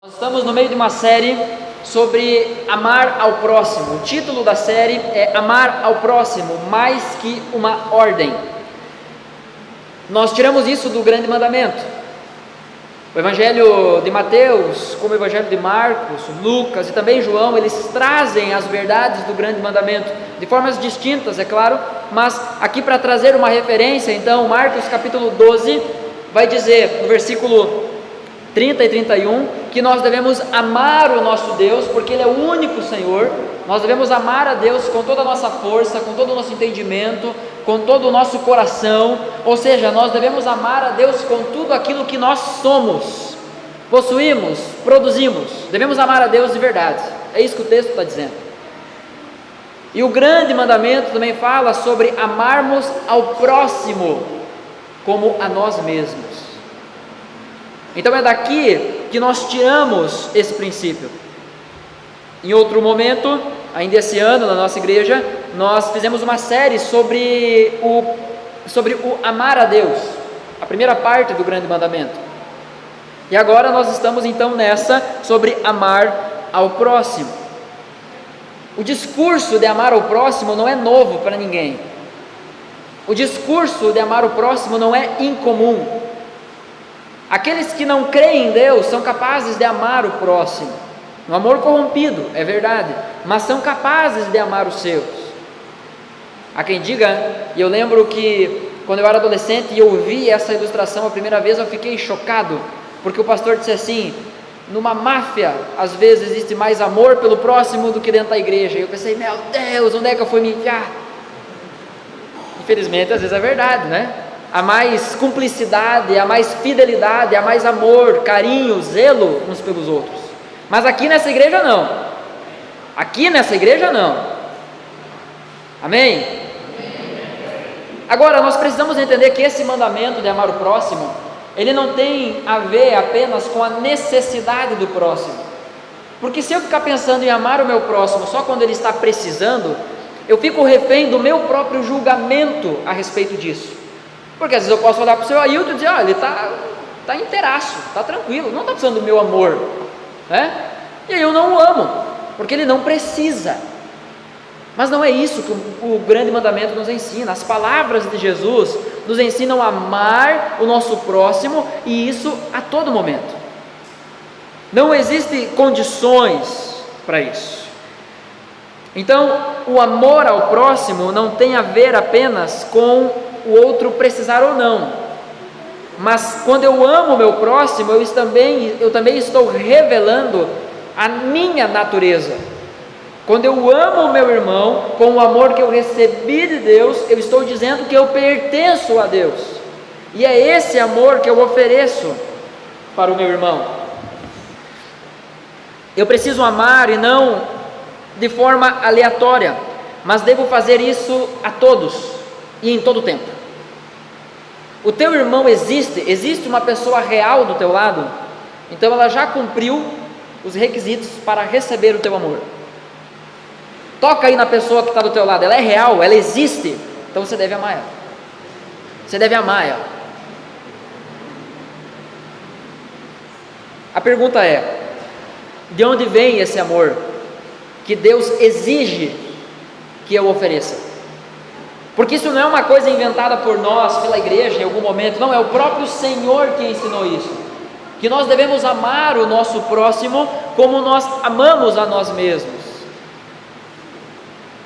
Nós estamos no meio de uma série sobre amar ao próximo. O título da série é Amar ao Próximo, mais que uma ordem. Nós tiramos isso do grande mandamento. O Evangelho de Mateus, como o Evangelho de Marcos, Lucas e também João, eles trazem as verdades do grande mandamento, de formas distintas, é claro, mas aqui para trazer uma referência, então, Marcos capítulo 12, vai dizer, no versículo 30 e 31, que nós devemos amar o nosso Deus, porque Ele é o único Senhor. Nós devemos amar a Deus com toda a nossa força, com todo o nosso entendimento, com todo o nosso coração, ou seja, nós devemos amar a Deus com tudo aquilo que nós somos, possuímos, produzimos. Devemos amar a Deus de verdade, é isso que o texto está dizendo. E o grande mandamento também fala sobre amarmos ao próximo como a nós mesmos. Então é daqui que nós tiramos esse princípio. Em outro momento, ainda esse ano na nossa igreja, nós fizemos uma série sobre o amar a Deus, a primeira parte do grande mandamento. E agora nós estamos então nessa sobre amar ao próximo. O discurso de amar ao próximo não é novo para ninguém. O discurso de amar o próximo não é incomum. Aqueles que não creem em Deus são capazes de amar o próximo, um amor corrompido, é verdade, mas são capazes de amar os seus. Há quem diga, e eu lembro que quando eu era adolescente e ouvi essa ilustração a primeira vez, eu fiquei chocado, porque o pastor disse assim: numa máfia, às vezes existe mais amor pelo próximo do que dentro da igreja. E eu pensei, meu Deus, onde é que eu fui me enfiar? Infelizmente, às vezes é verdade, né? Há mais cumplicidade, há mais fidelidade, há mais amor, carinho, zelo uns pelos outros. Mas aqui nessa igreja não. Aqui nessa igreja não. Amém? Agora, nós precisamos entender que esse mandamento de amar o próximo, ele não tem a ver apenas com a necessidade do próximo. Porque se eu ficar pensando em amar o meu próximo só quando ele está precisando, eu fico refém do meu próprio julgamento a respeito disso. Porque às vezes eu posso olhar para o seu Ailton e dizer, ele está inteiraço, está tranquilo, não está precisando do meu amor, né? E aí eu não o amo, porque ele não precisa. Mas não é isso que o grande mandamento nos ensina. As palavras de Jesus nos ensinam a amar o nosso próximo, e isso a todo momento. Não existem condições para isso. Então, o amor ao próximo não tem a ver apenas com o outro precisar ou não, mas quando eu amo o meu próximo, eu também estou revelando a minha natureza. Quando eu amo o meu irmão com o amor que eu recebi de Deus, eu estou dizendo que eu pertenço a Deus, e é esse amor que eu ofereço para o meu irmão. Eu preciso amar, e não de forma aleatória, mas devo fazer isso a todos e em todo o tempo. O teu irmão existe uma pessoa real do teu lado, então ela já cumpriu os requisitos para receber o teu amor. Toca aí na pessoa que está do teu lado, ela é real, ela existe, então você deve amar ela. Você deve amar ela. A pergunta é: de onde vem esse amor que Deus exige que eu ofereça? Porque isso não é uma coisa inventada por nós, pela igreja em algum momento, não, é o próprio Senhor que ensinou isso, que nós devemos amar o nosso próximo como nós amamos a nós mesmos.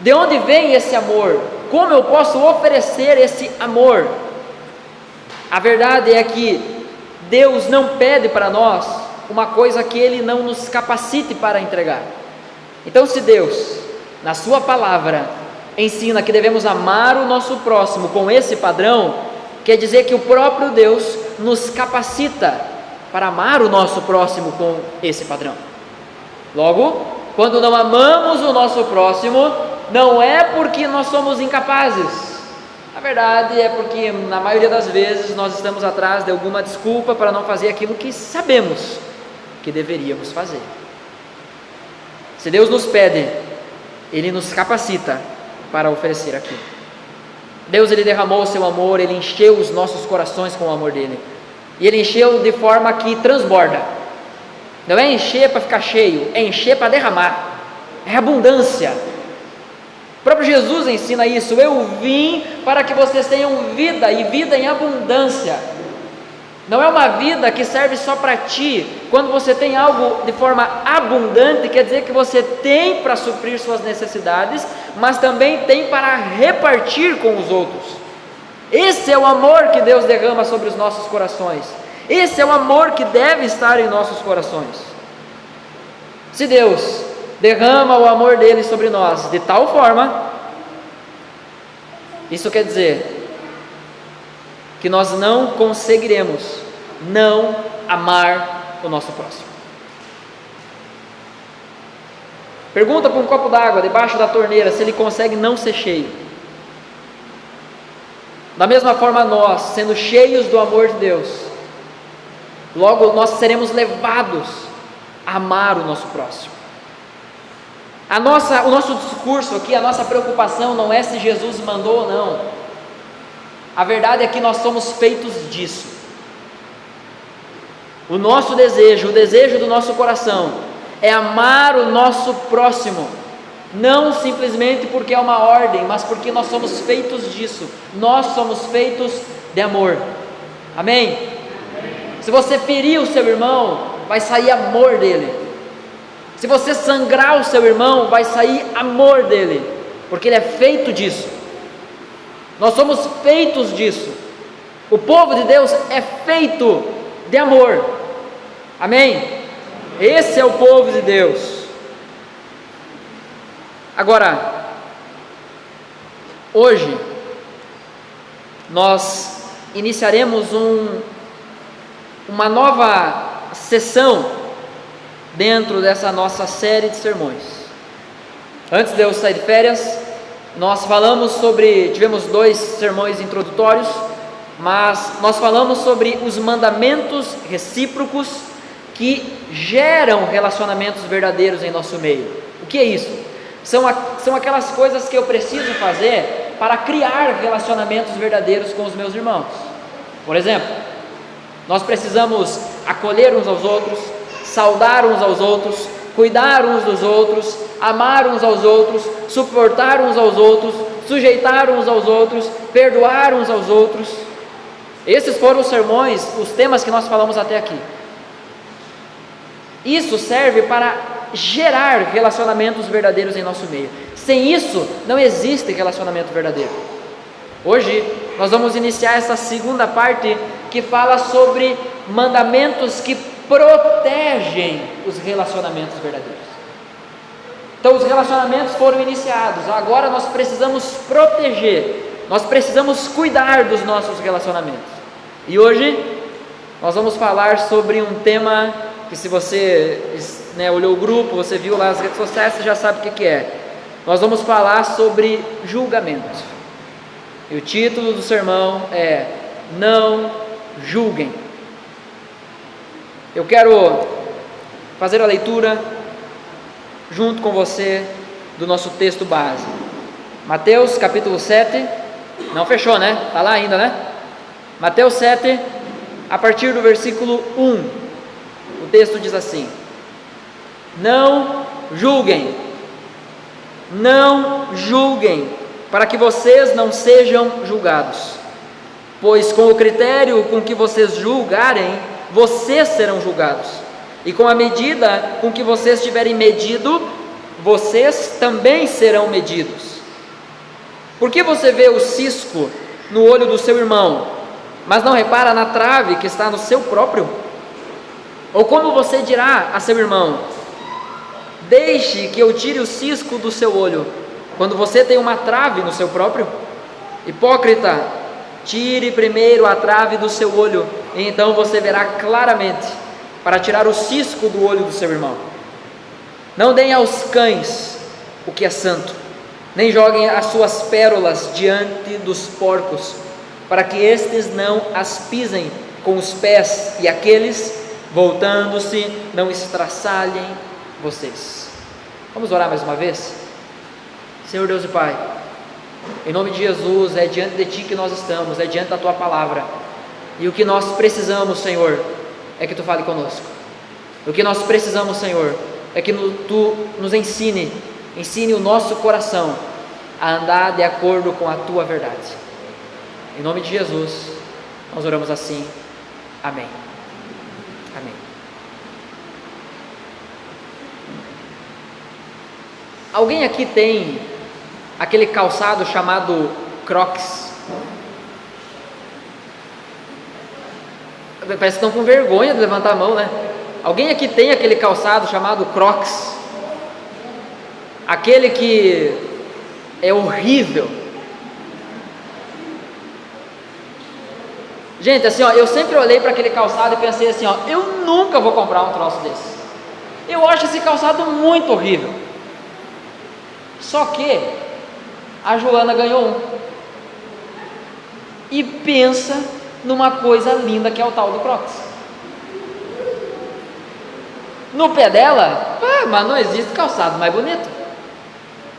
De onde vem esse amor? Como eu posso oferecer esse amor? A verdade é que Deus não pede para nós uma coisa que Ele não nos capacite para entregar. Então, se Deus, na sua palavra, ensina que devemos amar o nosso próximo com esse padrão, quer dizer que o próprio Deus nos capacita para amar o nosso próximo com esse padrão. Logo, quando não amamos o nosso próximo, não é porque nós somos incapazes. A verdade é porque, na maioria das vezes, nós estamos atrás de alguma desculpa para não fazer aquilo que sabemos que deveríamos fazer. Se Deus nos pede, Ele nos capacita para oferecer aquilo. Deus, Ele derramou o seu amor, Ele encheu os nossos corações com o amor dEle, e Ele encheu de forma que transborda. Não é encher para ficar cheio, é encher para derramar. É abundância. O próprio Jesus ensina isso. Eu vim para que vocês tenham vida, e vida em abundância. Não é uma vida que serve só para ti. Quando você tem algo de forma abundante, quer dizer que você tem para suprir suas necessidades, mas também tem para repartir com os outros. Esse é o amor que Deus derrama sobre os nossos corações. Esse é o amor que deve estar em nossos corações. Se Deus derrama o amor dele sobre nós de tal forma, isso quer dizer que nós não conseguiremos não amar o nosso próximo. Pergunta para um copo d'água debaixo da torneira se ele consegue não ser cheio. Da mesma forma, nós, sendo cheios do amor de Deus, logo nós seremos levados a amar o nosso próximo. O nosso discurso aqui, a nossa preocupação não é se Jesus mandou ou não. A verdade é que nós somos feitos disso. O nosso desejo, o desejo do nosso coração é amar o nosso próximo, não simplesmente porque é uma ordem, mas porque nós somos feitos disso. Nós somos feitos de amor. Amém? Se você ferir o seu irmão, vai sair amor dele. Se você sangrar o seu irmão, vai sair amor dele, porque ele é feito disso. Nós somos feitos disso. O povo de Deus é feito de amor. Amém? Esse é o povo de Deus. Agora, hoje nós iniciaremos uma nova sessão dentro dessa nossa série de sermões. Antes de eu sair de férias, nós tivemos 2 sermões introdutórios, mas nós falamos sobre os mandamentos recíprocos que geram relacionamentos verdadeiros em nosso meio. O que é isso? São aquelas coisas que eu preciso fazer para criar relacionamentos verdadeiros com os meus irmãos. Por exemplo, nós precisamos acolher uns aos outros, saudar uns aos outros, cuidar uns dos outros, amar uns aos outros, suportar uns aos outros, sujeitar uns aos outros, perdoar uns aos outros. Esses foram os sermões, os temas que nós falamos até aqui. Isso serve para gerar relacionamentos verdadeiros em nosso meio. Sem isso, não existe relacionamento verdadeiro. Hoje, nós vamos iniciar essa segunda parte que fala sobre mandamentos que protegem os relacionamentos verdadeiros. Então, os relacionamentos foram iniciados, agora nós precisamos proteger, nós precisamos cuidar dos nossos relacionamentos. E hoje, nós vamos falar sobre um tema que, se você olhou o grupo, você viu lá nas redes sociais, você já sabe o que é. Nós vamos falar sobre julgamento. E o título do sermão é Não Julguem. Eu quero fazer a leitura junto com você do nosso texto base. Mateus capítulo 7, não fechou, né? Está lá ainda, né? Mateus 7, a partir do versículo 1, o texto diz assim: Não julguem, não julguem, para que vocês não sejam julgados, pois com o critério com que vocês julgarem, vocês serão julgados, e com a medida com que vocês tiverem medido, vocês também serão medidos. Por que você vê o cisco no olho do seu irmão, mas não repara na trave que está no seu próprio? Ou como você dirá a seu irmão: deixe que eu tire o cisco do seu olho, quando você tem uma trave no seu próprio? Hipócrita, tire primeiro a trave do seu olho, e então você verá claramente para tirar o cisco do olho do seu irmão. Não deem aos cães o que é santo, nem joguem as suas pérolas diante dos porcos, para que estes não as pisem com os pés, e aqueles, voltando-se, não estraçalhem vocês. Vamos orar mais uma vez? Senhor Deus e Pai, em nome de Jesus, é diante de Ti que nós estamos, é diante da Tua palavra, e o que nós precisamos, Senhor, é que Tu fale conosco. O que nós precisamos, Senhor, é que Tu nos ensine o nosso coração a andar de acordo com a Tua verdade. Em nome de Jesus, nós oramos assim. Amém. Amém. Alguém aqui tem aquele calçado chamado Crocs? Parece que estão com vergonha de levantar a mão, né? Alguém aqui tem aquele calçado chamado Crocs? Aquele que é horrível. Gente, assim, ó, eu sempre olhei para aquele calçado e pensei assim, ó, eu nunca vou comprar um troço desse. Eu acho esse calçado muito horrível. Só que a Joana ganhou um. E pensa numa coisa linda que é o tal do Crocs. No pé dela, mas não existe calçado mais bonito.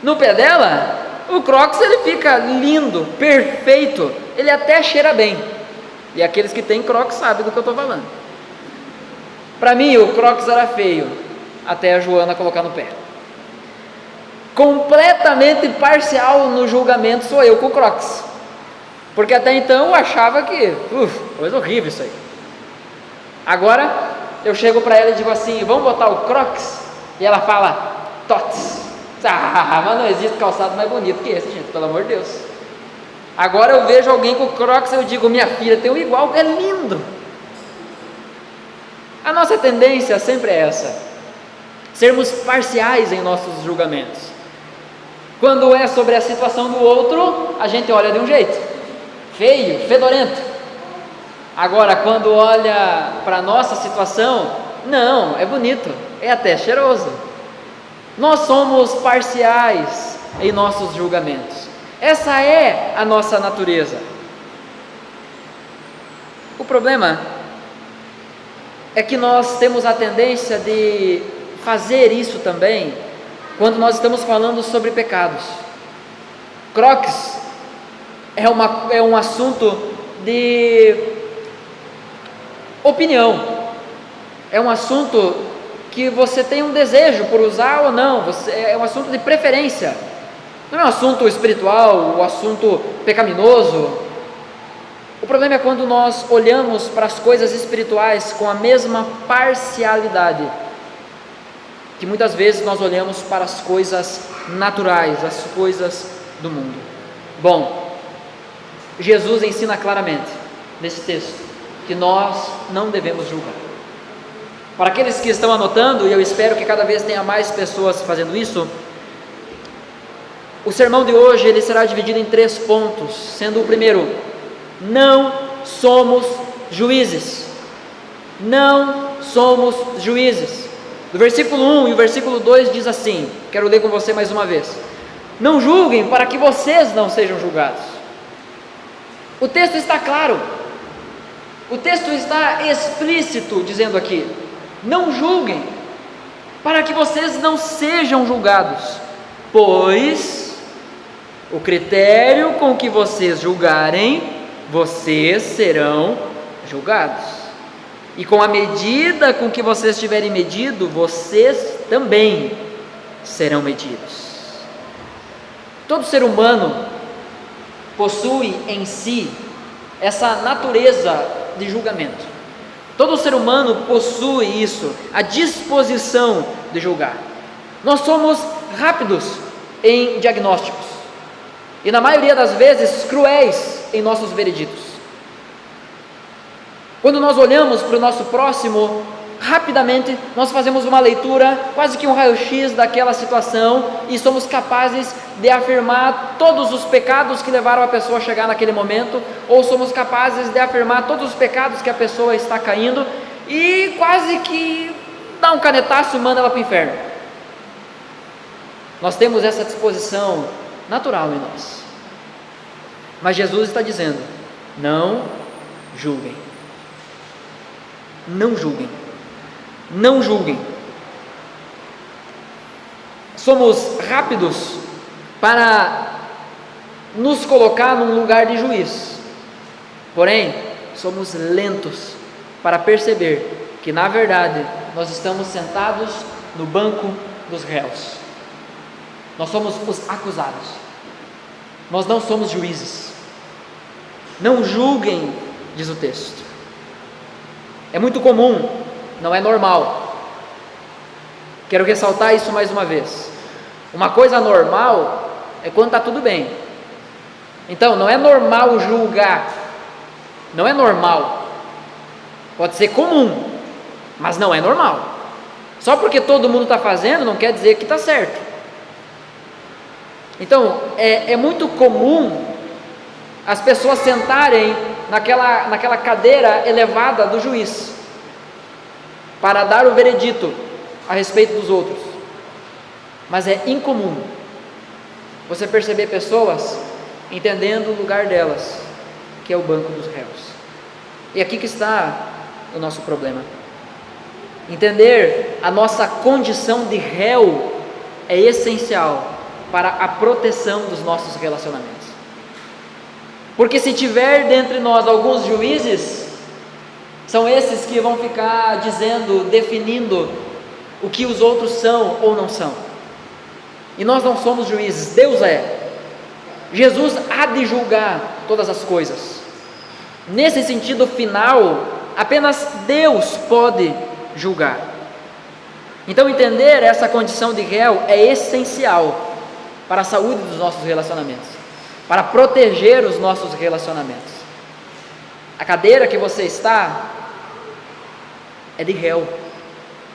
No pé dela, o Crocs ele fica lindo, perfeito, ele até cheira bem. E aqueles que têm Crocs sabem do que eu estou falando. Para mim, o Crocs era feio, até a Joana colocar no pé. Completamente parcial no julgamento sou eu com o Crocs. Porque até então eu achava que, coisa horrível isso aí. Agora, eu chego para ela e digo assim, vamos botar o Crocs? E ela fala, tots. Mas não existe calçado mais bonito que esse, gente, pelo amor de Deus. Agora eu vejo alguém com Crocs e eu digo, minha filha tem um igual, é lindo. A nossa tendência sempre é essa, sermos parciais em nossos julgamentos. Quando é sobre a situação do outro, a gente olha de um jeito, feio, fedorento. Agora, quando olha para a nossa situação, não, é bonito, é até cheiroso. Nós somos parciais em nossos julgamentos. Essa é a nossa natureza. O problema é que nós temos a tendência de fazer isso também quando nós estamos falando sobre pecados. Crocs é um assunto de opinião, é um assunto que você tem um desejo por usar ou não, é um assunto de preferência, não é um assunto espiritual, um assunto pecaminoso. O problema é quando nós olhamos para as coisas espirituais com a mesma parcialidade que muitas vezes nós olhamos para as coisas naturais, as coisas do mundo. Bom, Jesus ensina claramente nesse texto que nós não devemos julgar. Para aqueles que estão anotando, e eu espero que cada vez tenha mais pessoas fazendo isso, o sermão de hoje ele será dividido em 3 pontos, sendo o primeiro, não somos juízes. Não somos juízes. Do versículo 1 e o versículo 2 diz assim, quero ler com você mais uma vez: não julguem para que vocês não sejam julgados. O texto está claro, o texto está explícito, dizendo aqui, não julguem para que vocês não sejam julgados, pois o critério com que vocês julgarem, vocês serão julgados. E com a medida com que vocês tiverem medido, vocês também serão medidos. Todo ser humano possui em si essa natureza de julgamento. Todo ser humano possui isso, a disposição de julgar. Nós somos rápidos em diagnósticos e na maioria das vezes cruéis em nossos vereditos. Quando nós olhamos para o nosso próximo, rapidamente nós fazemos uma leitura, quase que um raio-x daquela situação, e somos capazes de afirmar todos os pecados que levaram a pessoa a chegar naquele momento, ou somos capazes de afirmar todos os pecados que a pessoa está caindo, e quase que dá um canetaço e manda ela para o inferno. Nós temos essa disposição natural em nós, mas Jesus está dizendo, não julguem. Não julguem, não julguem. Somos rápidos para nos colocar num lugar de juiz, porém, somos lentos para perceber que na verdade nós estamos sentados no banco dos réus. Nós somos os acusados. Nós não somos juízes. Não julguem, diz o texto. É muito comum, não é normal. Quero ressaltar isso mais uma vez. Uma coisa normal é quando está tudo bem. Então, não é normal julgar. Não é normal. Pode ser comum, mas não é normal. Só porque todo mundo está fazendo, não quer dizer que está certo. Então, é muito comum as pessoas sentarem naquela cadeira elevada do juiz, para dar o veredito a respeito dos outros. Mas é incomum você perceber pessoas entendendo o lugar delas, que é o banco dos réus. E aqui que está o nosso problema. Entender a nossa condição de réu é essencial para a proteção dos nossos relacionamentos. Porque se tiver dentre nós alguns juízes, são esses que vão ficar dizendo, definindo o que os outros são ou não são. E nós não somos juízes, Deus é. Jesus há de julgar todas as coisas. Nesse sentido final, apenas Deus pode julgar. Então entender essa condição de réu é essencial para a saúde dos nossos relacionamentos, para proteger os nossos relacionamentos. A cadeira que você está é de réu.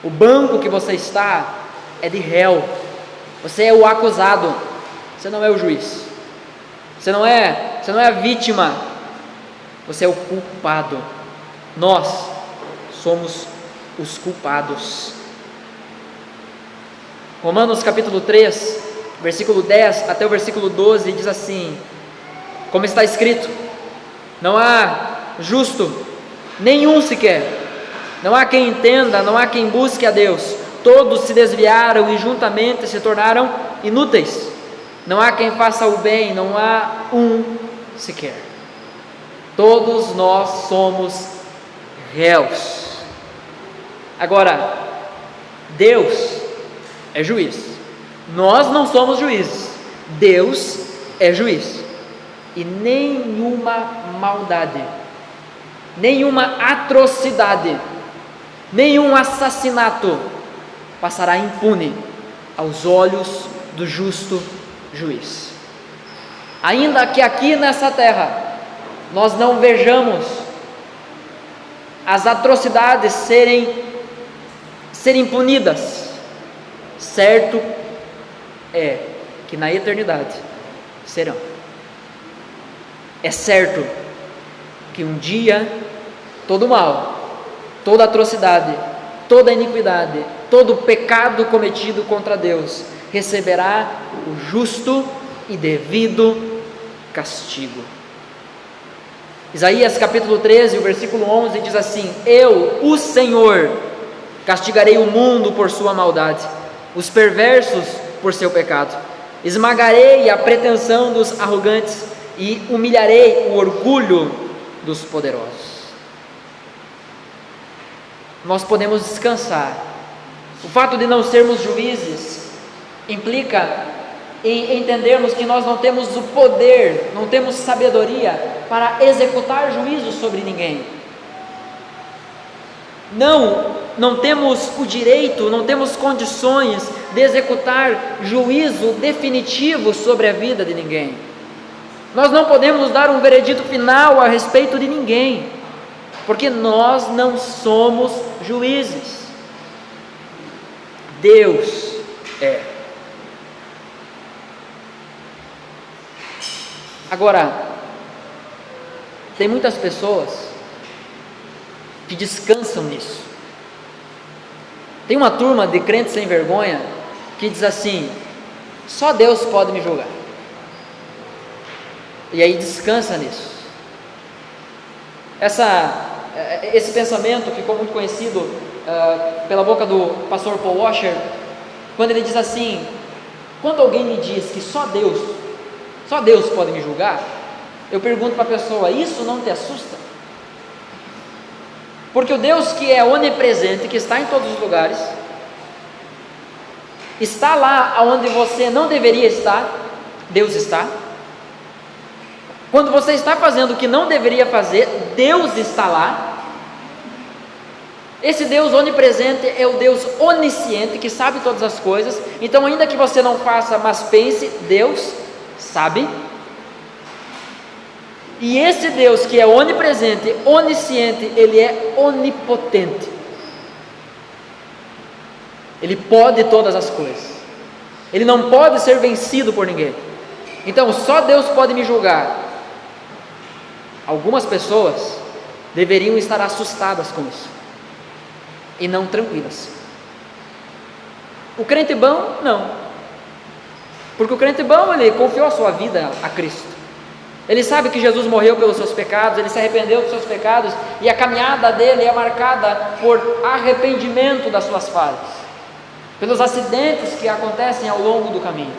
O banco que você está é de réu. Você é o acusado. Você não é o juiz. Você não é a vítima. Você é o culpado. Nós somos os culpados. Romanos capítulo 3, versículo 10 até o versículo 12 diz assim: como está escrito, não há justo nenhum sequer, não há quem entenda, não há quem busque a Deus, todos se desviaram e juntamente se tornaram inúteis, não há quem faça o bem, não há um sequer. Todos nós somos réus. Agora, Deus é juiz, nós não somos juízes, Deus é juiz. E nenhuma maldade, nenhuma atrocidade, nenhum assassinato passará impune aos olhos do justo juiz. Ainda que aqui nessa terra nós não vejamos as atrocidades serem punidas, certo é que na eternidade serão. É certo que um dia todo mal, toda atrocidade, toda iniquidade, todo pecado cometido contra Deus receberá o justo e devido castigo. Isaías capítulo 13, o versículo 11 diz assim: eu, o Senhor, castigarei o mundo por sua maldade, os perversos por seu pecado, esmagarei a pretensão dos arrogantes e humilharei o orgulho dos poderosos. Nós podemos descansar. O fato de não sermos juízes implica em entendermos que nós não temos o poder, não temos sabedoria para executar juízo sobre ninguém. Não temos o direito, não temos condições de executar juízo definitivo sobre a vida de ninguém. Nós não podemos dar um veredito final a respeito de ninguém, porque nós não somos juízes. Deus é. Agora, tem muitas pessoas que descansam nisso. Tem uma turma de crentes sem vergonha que diz assim: só Deus pode me julgar. E aí descansa nisso. Esse pensamento ficou muito conhecido pela boca do pastor Paul Washer, quando ele diz assim: quando alguém me diz que só Deus pode me julgar, eu pergunto para a pessoa: isso não te assusta? Porque o Deus que é onipresente, que está em todos os lugares, está lá onde você não deveria estar, Deus está. Quando você está fazendo o que não deveria fazer, Deus está lá. Esse Deus onipresente é o Deus onisciente, que sabe todas as coisas. Então, ainda que você não faça, mas pense, Deus sabe. E esse Deus que é onipresente, onisciente, Ele é onipotente. Ele pode todas as coisas. Ele não pode ser vencido por ninguém. Então, só Deus pode me julgar. Algumas pessoas deveriam estar assustadas com isso, e não tranquilas. O crente bom, não. Porque o crente bom, ele confiou a sua vida a Cristo. Ele sabe que Jesus morreu pelos seus pecados, ele se arrependeu dos seus pecados, e a caminhada dele é marcada por arrependimento das suas falhas, pelos acidentes que acontecem ao longo do caminho.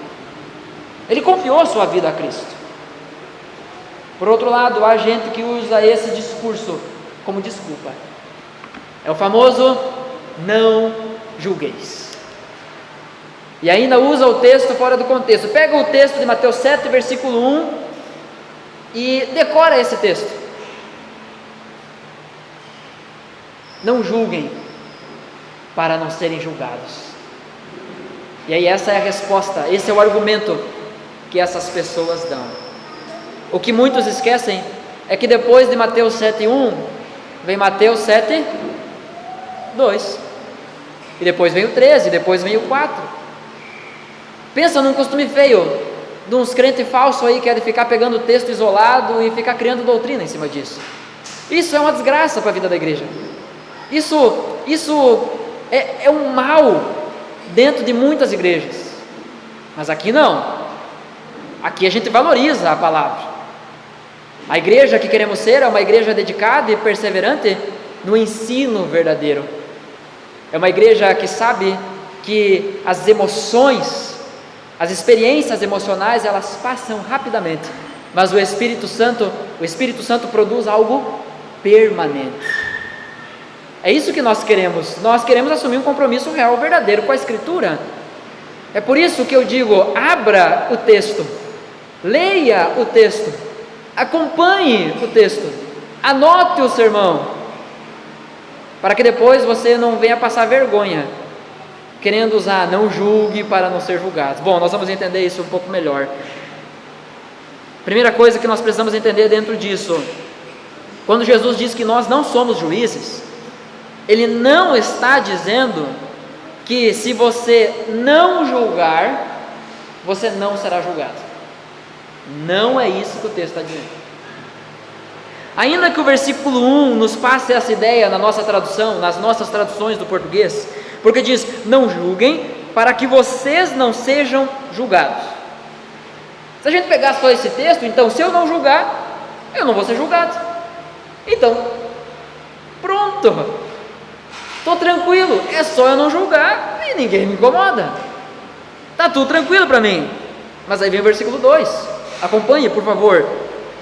Ele confiou a sua vida a Cristo. Por outro lado, há gente que usa esse discurso como desculpa. É o famoso não julgueis. E ainda usa o texto fora do contexto. Pega o texto de Mateus 7, versículo 1 e decora esse texto. Não julguem para não serem julgados. E aí essa é a resposta, esse é o argumento que essas pessoas dão. O que muitos esquecem é que depois de Mateus 7:1 vem Mateus 7:2, e depois vem o 13, depois vem o 4. Pensa num costume feio de uns crentes falsos aí que querem ficar pegando o texto isolado e ficar criando doutrina em cima disso. Isso é uma desgraça para a vida da igreja. Isso é um mal dentro de muitas igrejas, mas aqui não. Aqui a gente valoriza a palavra. A igreja que queremos ser é uma igreja dedicada e perseverante no ensino verdadeiro. É uma igreja que sabe que as emoções, as experiências emocionais, elas passam rapidamente, mas o Espírito Santo produz algo permanente. É isso que nós queremos assumir um compromisso real, verdadeiro com a Escritura. É por isso que eu digo, abra o texto, leia o texto, acompanhe o texto, anote o sermão, para que depois você não venha passar vergonha, querendo usar não julgue para não ser julgado. Bom, nós vamos entender isso um pouco melhor. Primeira coisa que nós precisamos entender dentro disso, quando Jesus diz que nós não somos juízes, Ele não está dizendo que se você não julgar, você não será julgado. Não é isso que o texto está dizendo. Ainda que o versículo 1 nos passe essa ideia na nossa tradução, nas nossas traduções do português, porque diz, não julguem para que vocês não sejam julgados. Se a gente pegar só esse texto, então se eu não julgar, eu não vou ser julgado. Então, pronto, estou tranquilo, é só eu não julgar e ninguém me incomoda, está tudo tranquilo para mim. Mas aí vem o versículo 2, acompanhe por favor.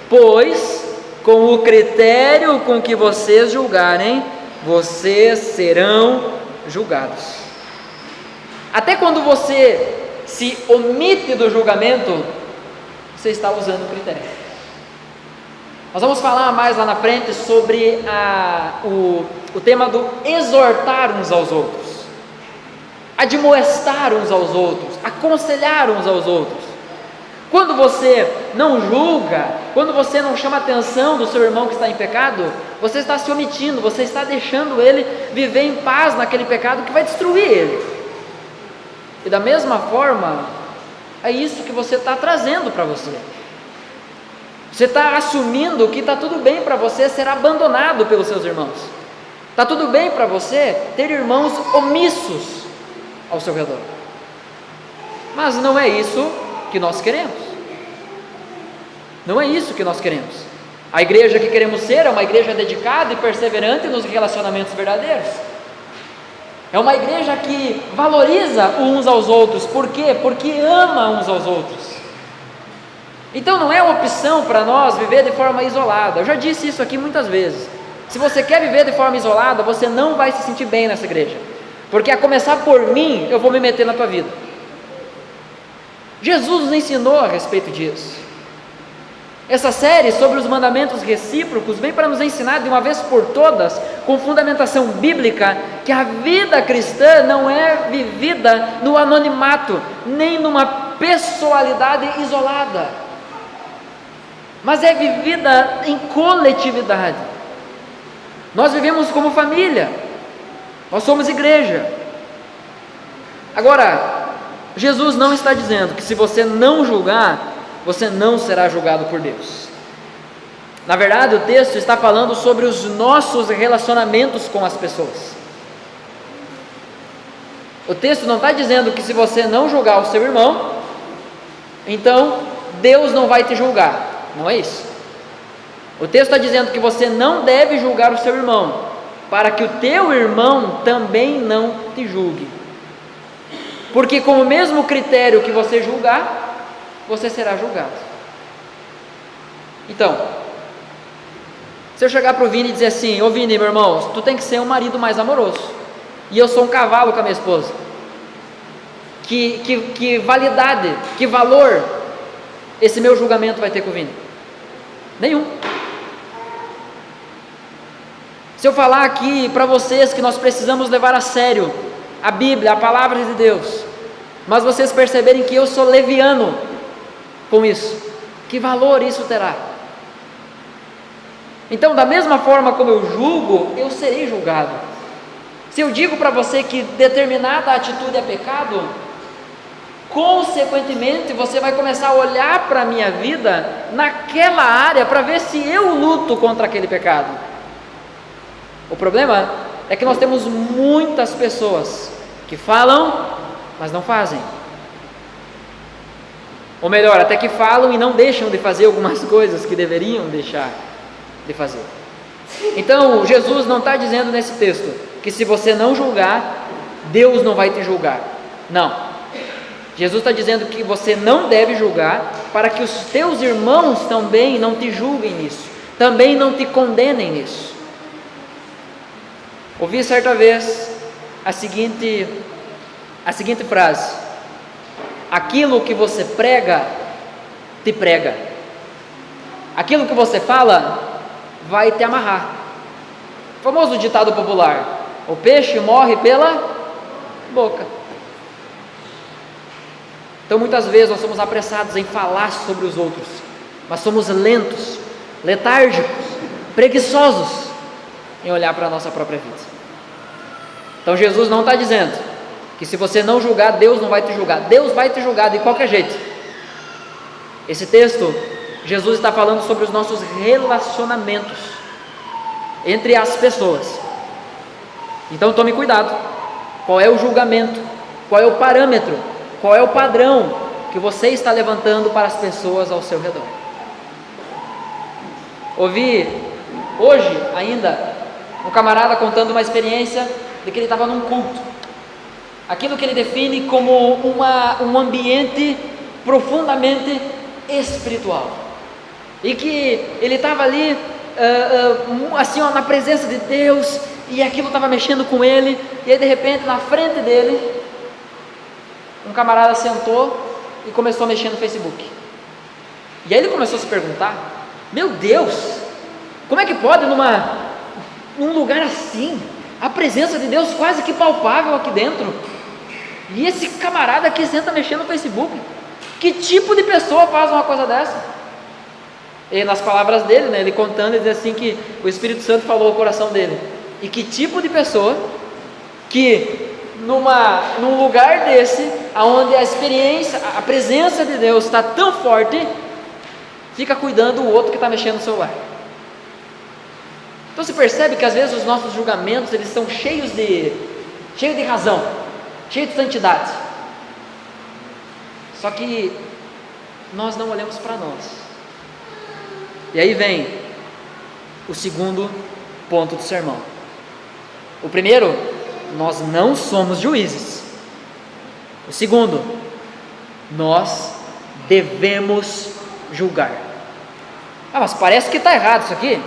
Pois com o critério com que vocês julgarem, vocês serão julgados. Até quando você se omite do julgamento, você está usando o critério. Nós vamos falar mais lá na frente sobre o tema do exortar uns aos outros, admoestar uns aos outros, aconselhar uns aos outros. Quando você não julga, quando você não chama a atenção do seu irmão que está em pecado, você está se omitindo, você está deixando ele viver em paz naquele pecado que vai destruir ele. E da mesma forma, é isso que você está trazendo para você. Você está assumindo que está tudo bem para você ser abandonado pelos seus irmãos. Está tudo bem para você ter irmãos omissos ao seu redor. Mas não é isso que nós queremos. Não é isso que nós queremos. A igreja que queremos ser é uma igreja dedicada e perseverante nos relacionamentos verdadeiros. É uma igreja que valoriza uns aos outros. Por quê? Porque ama uns aos outros. Então não é uma opção para nós viver de forma isolada. Eu já disse isso aqui muitas vezes. Se você quer viver de forma isolada, você não vai se sentir bem nessa igreja, porque a começar por mim, eu vou me meter na tua vida. Jesus nos ensinou a respeito disso. Essa série sobre os mandamentos recíprocos vem para nos ensinar de uma vez por todas, com fundamentação bíblica, que a vida cristã não é vivida no anonimato, nem numa pessoalidade isolada, mas é vivida em coletividade. Nós vivemos como família, nós somos igreja. Agora, Jesus não está dizendo que se você não julgar, você não será julgado por Deus. Na verdade, o texto está falando sobre os nossos relacionamentos com as pessoas. O texto não está dizendo que se você não julgar o seu irmão, então Deus não vai te julgar. Não é isso. O texto está dizendo que você não deve julgar o seu irmão, para que o teu irmão também não te julgue. Porque com o mesmo critério que você julgar, você será julgado. Então, se eu chegar para o Vini e dizer assim: ô Vini, meu irmão, tu tem que ser um marido mais amoroso, e eu sou um cavalo com a minha esposa, que validade, que valor esse meu julgamento vai ter com o Vini? Nenhum. Se eu falar aqui para vocês que nós precisamos levar a sério a Bíblia, a palavra de Deus, mas vocês perceberem que eu sou leviano com isso, que valor isso terá? Então, da mesma forma como eu julgo, eu serei julgado. Se eu digo para você que determinada atitude é pecado, consequentemente você vai começar a olhar para a minha vida naquela área para ver se eu luto contra aquele pecado. O problema é que nós temos muitas pessoas que falam, mas não fazem. Ou melhor, até que falam e não deixam de fazer algumas coisas que deveriam deixar de fazer. Então, Jesus não está dizendo nesse texto que se você não julgar, Deus não vai te julgar. Não. Jesus está dizendo que você não deve julgar, para que os teus irmãos também não te julguem nisso, também não te condenem nisso. Ouvi certa vez a seguinte frase: aquilo que você prega, te prega. Aquilo que você fala, vai te amarrar. O famoso ditado popular: o peixe morre pela boca. Então muitas vezes nós somos apressados em falar sobre os outros, mas somos lentos, letárgicos, preguiçosos em olhar para a nossa própria vida. Então Jesus não está dizendo que se você não julgar, Deus não vai te julgar. Deus vai te julgar de qualquer jeito. Esse texto, Jesus está falando sobre os nossos relacionamentos entre as pessoas. Então tome cuidado. Qual é o julgamento? Qual é o parâmetro? Qual é o padrão que você está levantando para as pessoas ao seu redor? Ouvi hoje ainda um camarada contando uma experiência de que ele estava num culto, aquilo que ele define como um ambiente profundamente espiritual, e que ele estava ali assim, na presença de Deus, e aquilo estava mexendo com ele, e aí de repente na frente dele um camarada sentou e começou a mexer no Facebook. E aí ele começou a se perguntar: meu Deus, como é que pode num lugar assim, a presença de Deus quase que palpável aqui dentro, e esse camarada aqui senta mexendo no Facebook? Que tipo de pessoa faz uma coisa dessa? E nas palavras dele, né, ele contando, ele diz assim que o Espírito Santo falou ao coração dele: e que tipo de pessoa que num lugar desse, onde a experiência, a presença de Deus está tão forte, fica cuidando do outro que está mexendo no celular? Então você percebe que às vezes os nossos julgamentos, eles são cheios de razão, cheios de santidade, só que nós não olhamos para nós. E aí vem o segundo ponto do sermão. O primeiro: nós não somos juízes. O segundo: nós devemos julgar. Mas parece que está errado isso aqui.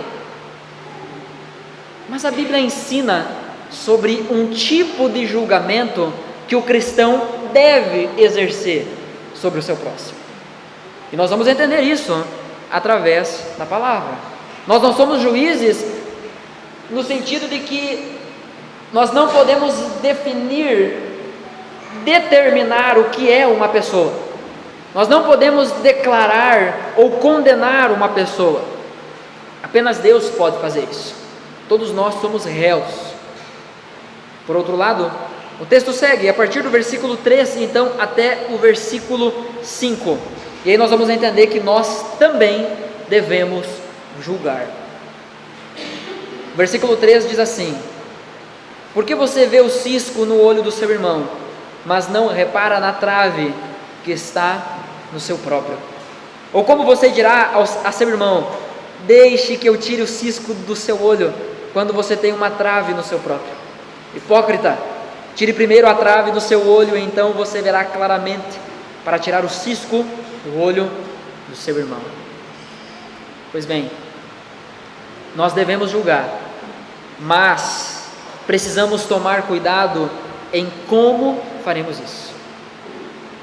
Mas a Bíblia ensina sobre um tipo de julgamento que o cristão deve exercer sobre o seu próximo. E nós vamos entender isso através da palavra. Nós não somos juízes no sentido de que nós não podemos determinar o que é uma pessoa. Nós não podemos declarar ou condenar uma pessoa. Apenas Deus pode fazer isso. Todos nós somos réus. Por outro lado, o texto segue a partir do versículo 3, então, até o versículo 5. E aí nós vamos entender que nós também devemos julgar. O versículo 3 diz assim: por que você vê o cisco no olho do seu irmão, mas não repara na trave que está no seu próprio? Ou como você dirá a seu irmão: deixe que eu tire o cisco do seu olho, quando você tem uma trave no seu próprio? Hipócrita, tire primeiro a trave do seu olho, e então você verá claramente para tirar o cisco do olho do seu irmão. Pois bem, nós devemos julgar, mas precisamos tomar cuidado em como faremos isso.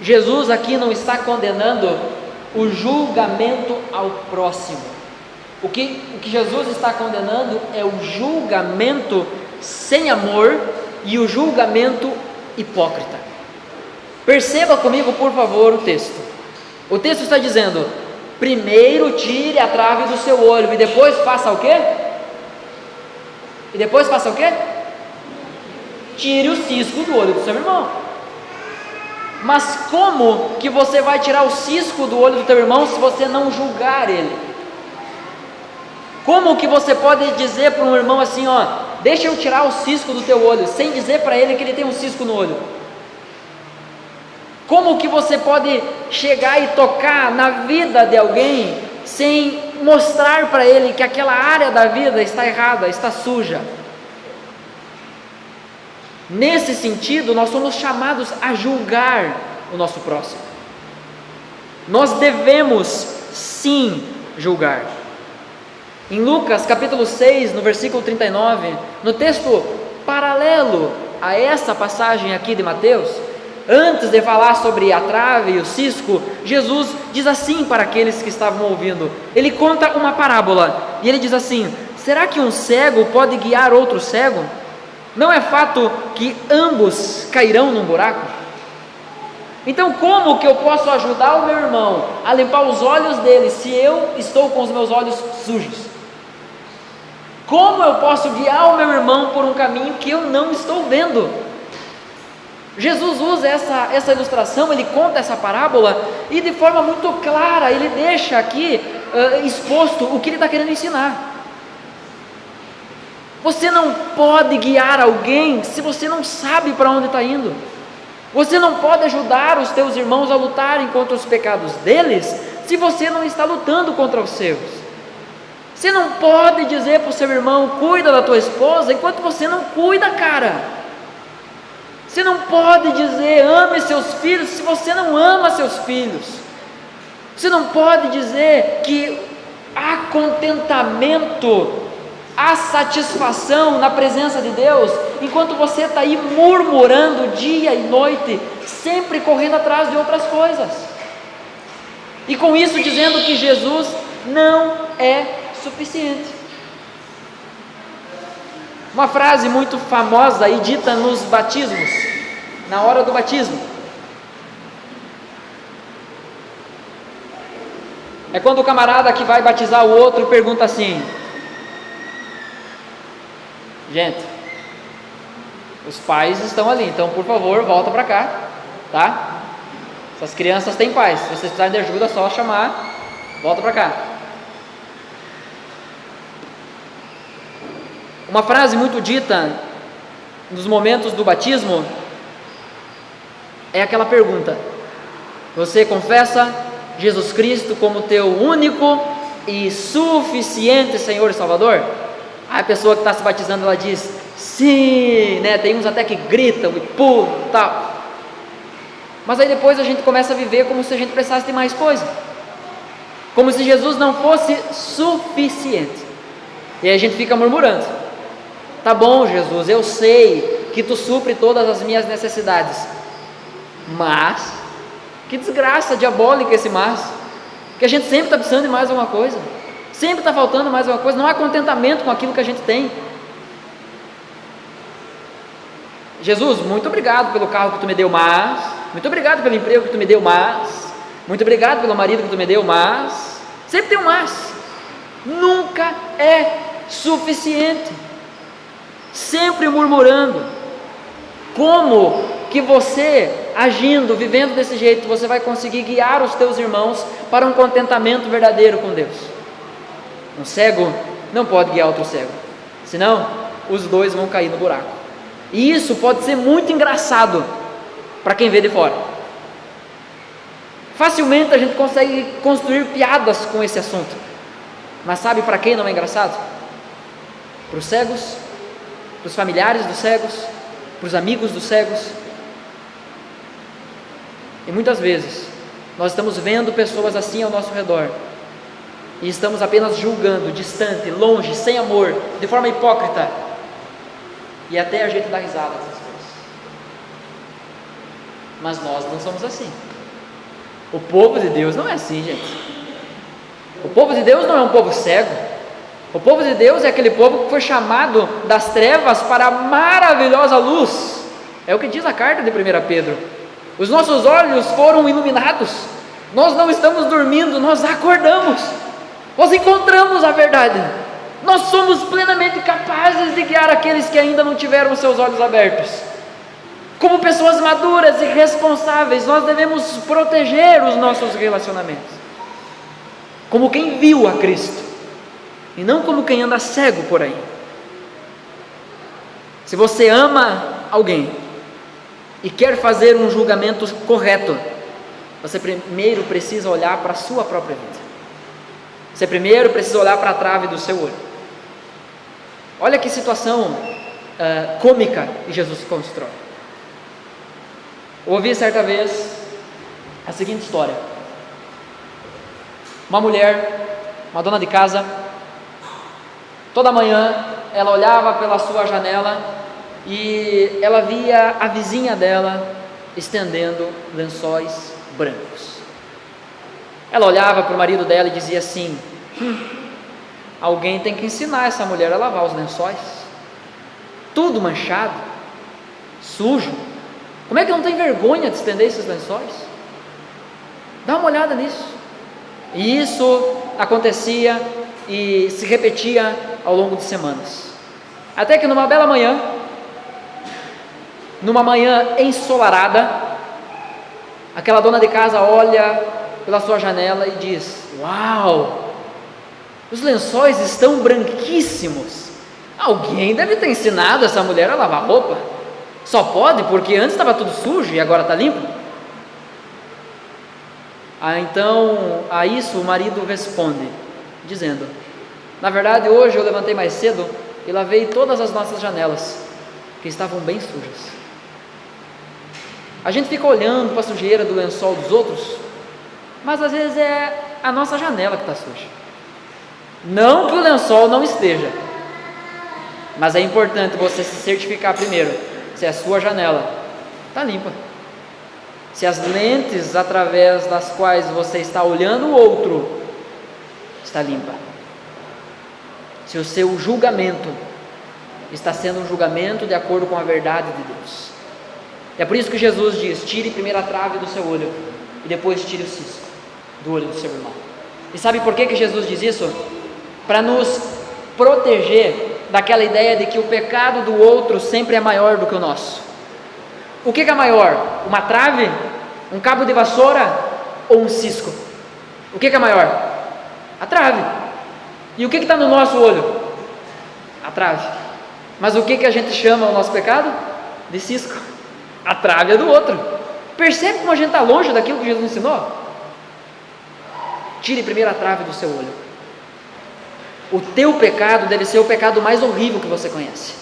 Jesus aqui não está condenando o julgamento ao próximo. O que Jesus está condenando é o julgamento sem amor e o julgamento hipócrita. Perceba comigo, por favor, o texto. O texto está dizendo: primeiro tire a trave do seu olho, e depois faça o quê? Tire o cisco do olho do seu irmão. Mas como que você vai tirar o cisco do olho do teu irmão se você não julgar ele? Como que você pode dizer para um irmão assim, deixa eu tirar o cisco do teu olho, sem dizer para ele que ele tem um cisco no olho? Como que você pode chegar e tocar na vida de alguém sem mostrar para ele que aquela área da vida está errada, está suja? Nesse sentido, nós somos chamados a julgar o nosso próximo. Nós devemos sim julgar. Em Lucas capítulo 6, no versículo 39, no texto paralelo a essa passagem aqui de Mateus, antes de falar sobre a trave e o cisco, Jesus diz assim para aqueles que estavam ouvindo. Ele conta uma parábola e ele diz assim: será que um cego pode guiar outro cego? Não é fato que ambos cairão num buraco? Então como que eu posso ajudar o meu irmão a limpar os olhos dele se eu estou com os meus olhos sujos? Como eu posso guiar o meu irmão por um caminho que eu não estou vendo? Jesus usa essa ilustração, ele conta essa parábola e de forma muito clara ele deixa aqui exposto o que ele está querendo ensinar. Você não pode guiar alguém se você não sabe para onde está indo. Você não pode ajudar os teus irmãos a lutarem contra os pecados deles se você não está lutando contra os seus. Você não pode dizer para o seu irmão: cuida da tua esposa, enquanto você não cuida, cara. Você não pode dizer: ame seus filhos, se você não ama seus filhos. Você não pode dizer que há contentamento, há satisfação na presença de Deus, enquanto você está aí murmurando dia e noite, sempre correndo atrás de outras coisas, e com isso dizendo que Jesus não é suficiente. Uma frase muito famosa e dita nos batismos, na hora do batismo, é quando o camarada que vai batizar o outro pergunta assim: gente, os pais estão ali, então por favor volta para cá, tá? Essas crianças têm pais, se vocês precisarem de ajuda é só chamar, volta para cá. Uma frase muito dita nos momentos do batismo é aquela pergunta: você confessa Jesus Cristo como teu único e suficiente Senhor e Salvador? Aí a pessoa que está se batizando, ela diz sim, né? Tem uns até que gritam e pulam e tal. Mas aí depois a gente começa a viver como se a gente precisasse de mais coisa, como se Jesus não fosse suficiente, e aí a gente fica murmurando. Tá bom, Jesus, eu sei que tu supre todas as minhas necessidades, mas, que desgraça diabólica esse mas, que a gente sempre está precisando de mais alguma coisa, sempre está faltando mais alguma coisa, não há contentamento com aquilo que a gente tem. Jesus, muito obrigado pelo carro que tu me deu, mas, muito obrigado pelo emprego que tu me deu, mas, muito obrigado pelo marido que tu me deu, mas, sempre tem um mas, nunca é suficiente, sempre murmurando. Como que você, agindo, vivendo desse jeito, você vai conseguir guiar os teus irmãos para um contentamento verdadeiro com Deus? Um cego não pode guiar outro cego, senão os dois vão cair no buraco. E isso pode ser muito engraçado para quem vê de fora. Facilmente a gente consegue construir piadas com esse assunto, mas sabe para quem não é engraçado? Para os cegos, para os familiares dos cegos, para os amigos dos cegos. E muitas vezes nós estamos vendo pessoas assim ao nosso redor e estamos apenas julgando, distante, longe, sem amor, de forma hipócrita, e até a gente dá risada dessas coisas. Mas nós não somos assim. O povo de Deus não é assim, gente. O povo de Deus não é um povo cego. O povo de Deus é aquele povo que foi chamado das trevas para a maravilhosa luz. É o que diz a carta de 1 Pedro. Os nossos olhos foram iluminados. Nós não estamos dormindo, nós acordamos. Nós encontramos a verdade. Nós somos plenamente capazes de guiar aqueles que ainda não tiveram seus olhos abertos. Como pessoas maduras e responsáveis, nós devemos proteger os nossos relacionamentos, como quem viu a Cristo, e não como quem anda cego por aí. Se você ama alguém e quer fazer um julgamento correto, você primeiro precisa olhar para a sua própria vida. Você primeiro precisa olhar para a trave do seu olho. Olha que situação cômica que Jesus constrói. Ouvi certa vez a seguinte história. Uma mulher, uma dona de casa, toda manhã ela olhava pela sua janela e ela via a vizinha dela estendendo lençóis brancos. Ela olhava para o marido dela e dizia assim: alguém tem que ensinar essa mulher a lavar os lençóis, tudo manchado, sujo. Como é que não tem vergonha de estender esses lençóis? Dá uma olhada nisso. E isso acontecia e se repetia ao longo de semanas, até que numa bela manhã, numa manhã ensolarada, aquela dona de casa olha pela sua janela e diz: uau, os lençóis estão branquíssimos. Alguém deve ter ensinado essa mulher a lavar roupa. Só pode, porque antes estava tudo sujo e agora está limpo. Então, a isso o marido responde, dizendo: na verdade, hoje eu levantei mais cedo e lavei todas as nossas janelas, que estavam bem sujas. A gente fica olhando para a sujeira do lençol dos outros, mas às vezes é a nossa janela que está suja. Não que o lençol não esteja, mas é importante você se certificar primeiro se a sua janela está limpa, se as lentes através das quais você está olhando o outro está limpa, se o seu julgamento está sendo um julgamento de acordo com a verdade de Deus. É por isso que Jesus diz: tire primeiro a trave do seu olho e depois tire o cisco do olho do seu irmão. E sabe por que Jesus diz isso? Para nos proteger daquela ideia de que o pecado do outro sempre é maior do que o nosso. O que é maior? Uma trave? Um cabo de vassoura? Ou um cisco? O que é maior? A trave. E o que está no nosso olho? A trave. Mas o que a gente chama o nosso pecado? De cisco. A trave é do outro. Percebe como a gente está longe daquilo que Jesus ensinou? Tire primeiro a trave do seu olho. O teu pecado deve ser o pecado mais horrível que você conhece.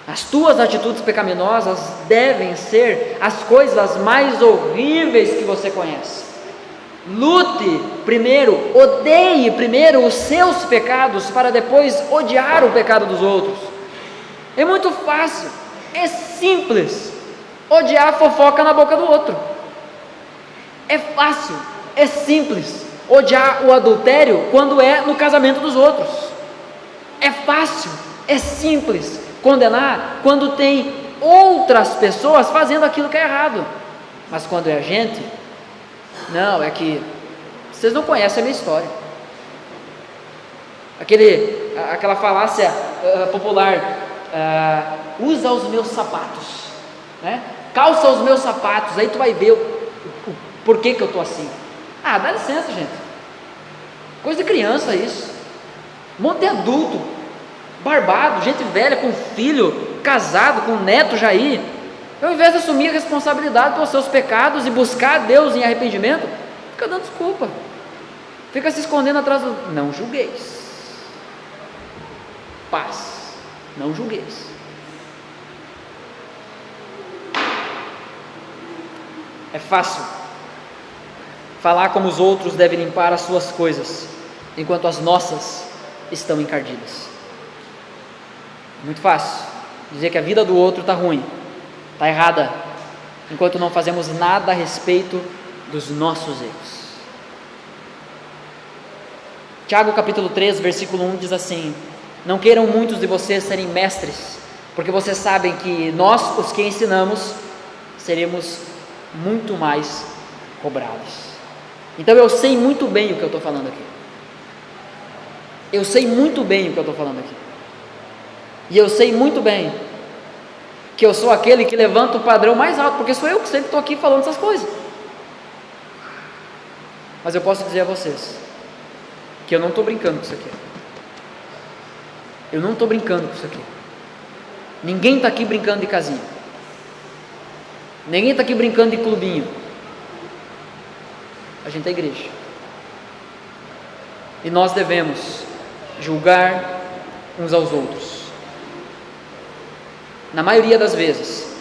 As tuas atitudes pecaminosas devem ser as coisas mais horríveis que você conhece. Lute primeiro, odeie primeiro os seus pecados, para depois odiar o pecado dos outros. É muito fácil, é simples odiar a fofoca na boca do outro. É fácil, é simples odiar o adultério quando é no casamento dos outros. É fácil, é simples condenar quando tem outras pessoas fazendo aquilo que é errado. Mas quando é a gente, não, é que vocês não conhecem a minha história. Aquela falácia popular, usa os meus sapatos, né? Calça os meus sapatos, aí tu vai ver o porquê que eu estou assim. Ah, dá licença, gente, coisa de criança isso. Um monte de adulto, barbado, gente velha com filho, casado, com neto já aí, ao invés de assumir a responsabilidade pelos seus pecados e buscar Deus em arrependimento, fica dando desculpa, fica se escondendo atrás do não julgueis. Paz, não julgueis. É fácil falar como os outros devem limpar as suas coisas, enquanto as nossas estão encardidas. Muito fácil dizer que a vida do outro está ruim, está errada, enquanto não fazemos nada a respeito dos nossos erros. Tiago capítulo 3, versículo 1 diz assim: não queiram muitos de vocês serem mestres, porque vocês sabem que nós, os que ensinamos, seremos muito mais cobrados. Então eu sei muito bem o que eu estou falando aqui. Eu sei muito bem o que eu estou falando aqui. E eu sei muito bem que eu sou aquele que levanta o padrão mais alto, porque sou eu que sempre estou aqui falando essas coisas. Mas eu posso dizer a vocês que eu não estou brincando com isso aqui. Eu não estou brincando com isso aqui. Ninguém está aqui brincando de casinha. Ninguém está aqui brincando de clubinho. A gente é igreja. E nós devemos julgar uns aos outros. Na maioria das vezes,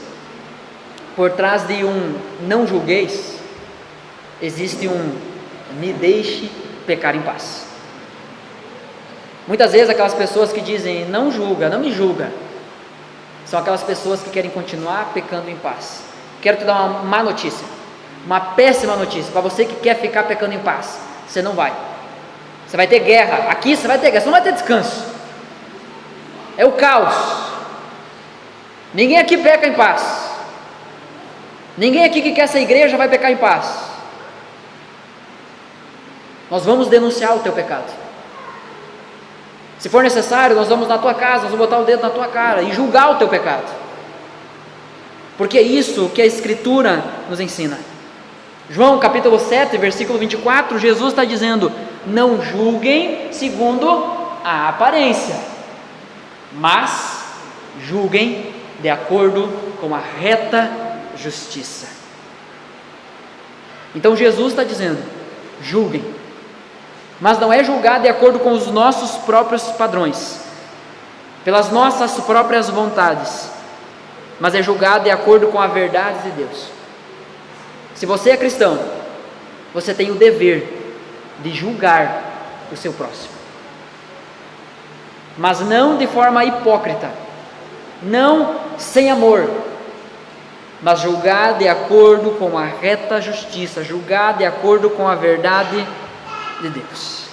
por trás de um não julgueis, existe um me deixe pecar em paz. Muitas vezes aquelas pessoas que dizem não julga, não me julga, são aquelas pessoas que querem continuar pecando em paz. Quero te dar uma má notícia, uma péssima notícia para você que quer ficar pecando em paz. Você não vai. Você vai ter guerra. Aqui você vai ter guerra, você não vai ter descanso. É o caos. Ninguém aqui peca em paz. Ninguém aqui que quer essa igreja vai pecar em paz. Nós vamos denunciar o teu pecado. Se for necessário, nós vamos na tua casa, nós vamos botar o dedo na tua cara e julgar o teu pecado. Porque é isso que a Escritura nos ensina. João capítulo 7, versículo 24, Jesus está dizendo: não julguem segundo a aparência, mas julguem de acordo com a reta justiça. Então Jesus está dizendo: julguem, mas não é julgar de acordo com os nossos próprios padrões, pelas nossas próprias vontades, mas é julgar de acordo com a verdade de Deus. Se você é cristão, você tem o dever de julgar o seu próximo, mas não de forma hipócrita, não sem amor, mas julgar de acordo com a reta justiça, julgar de acordo com a verdade de Deus.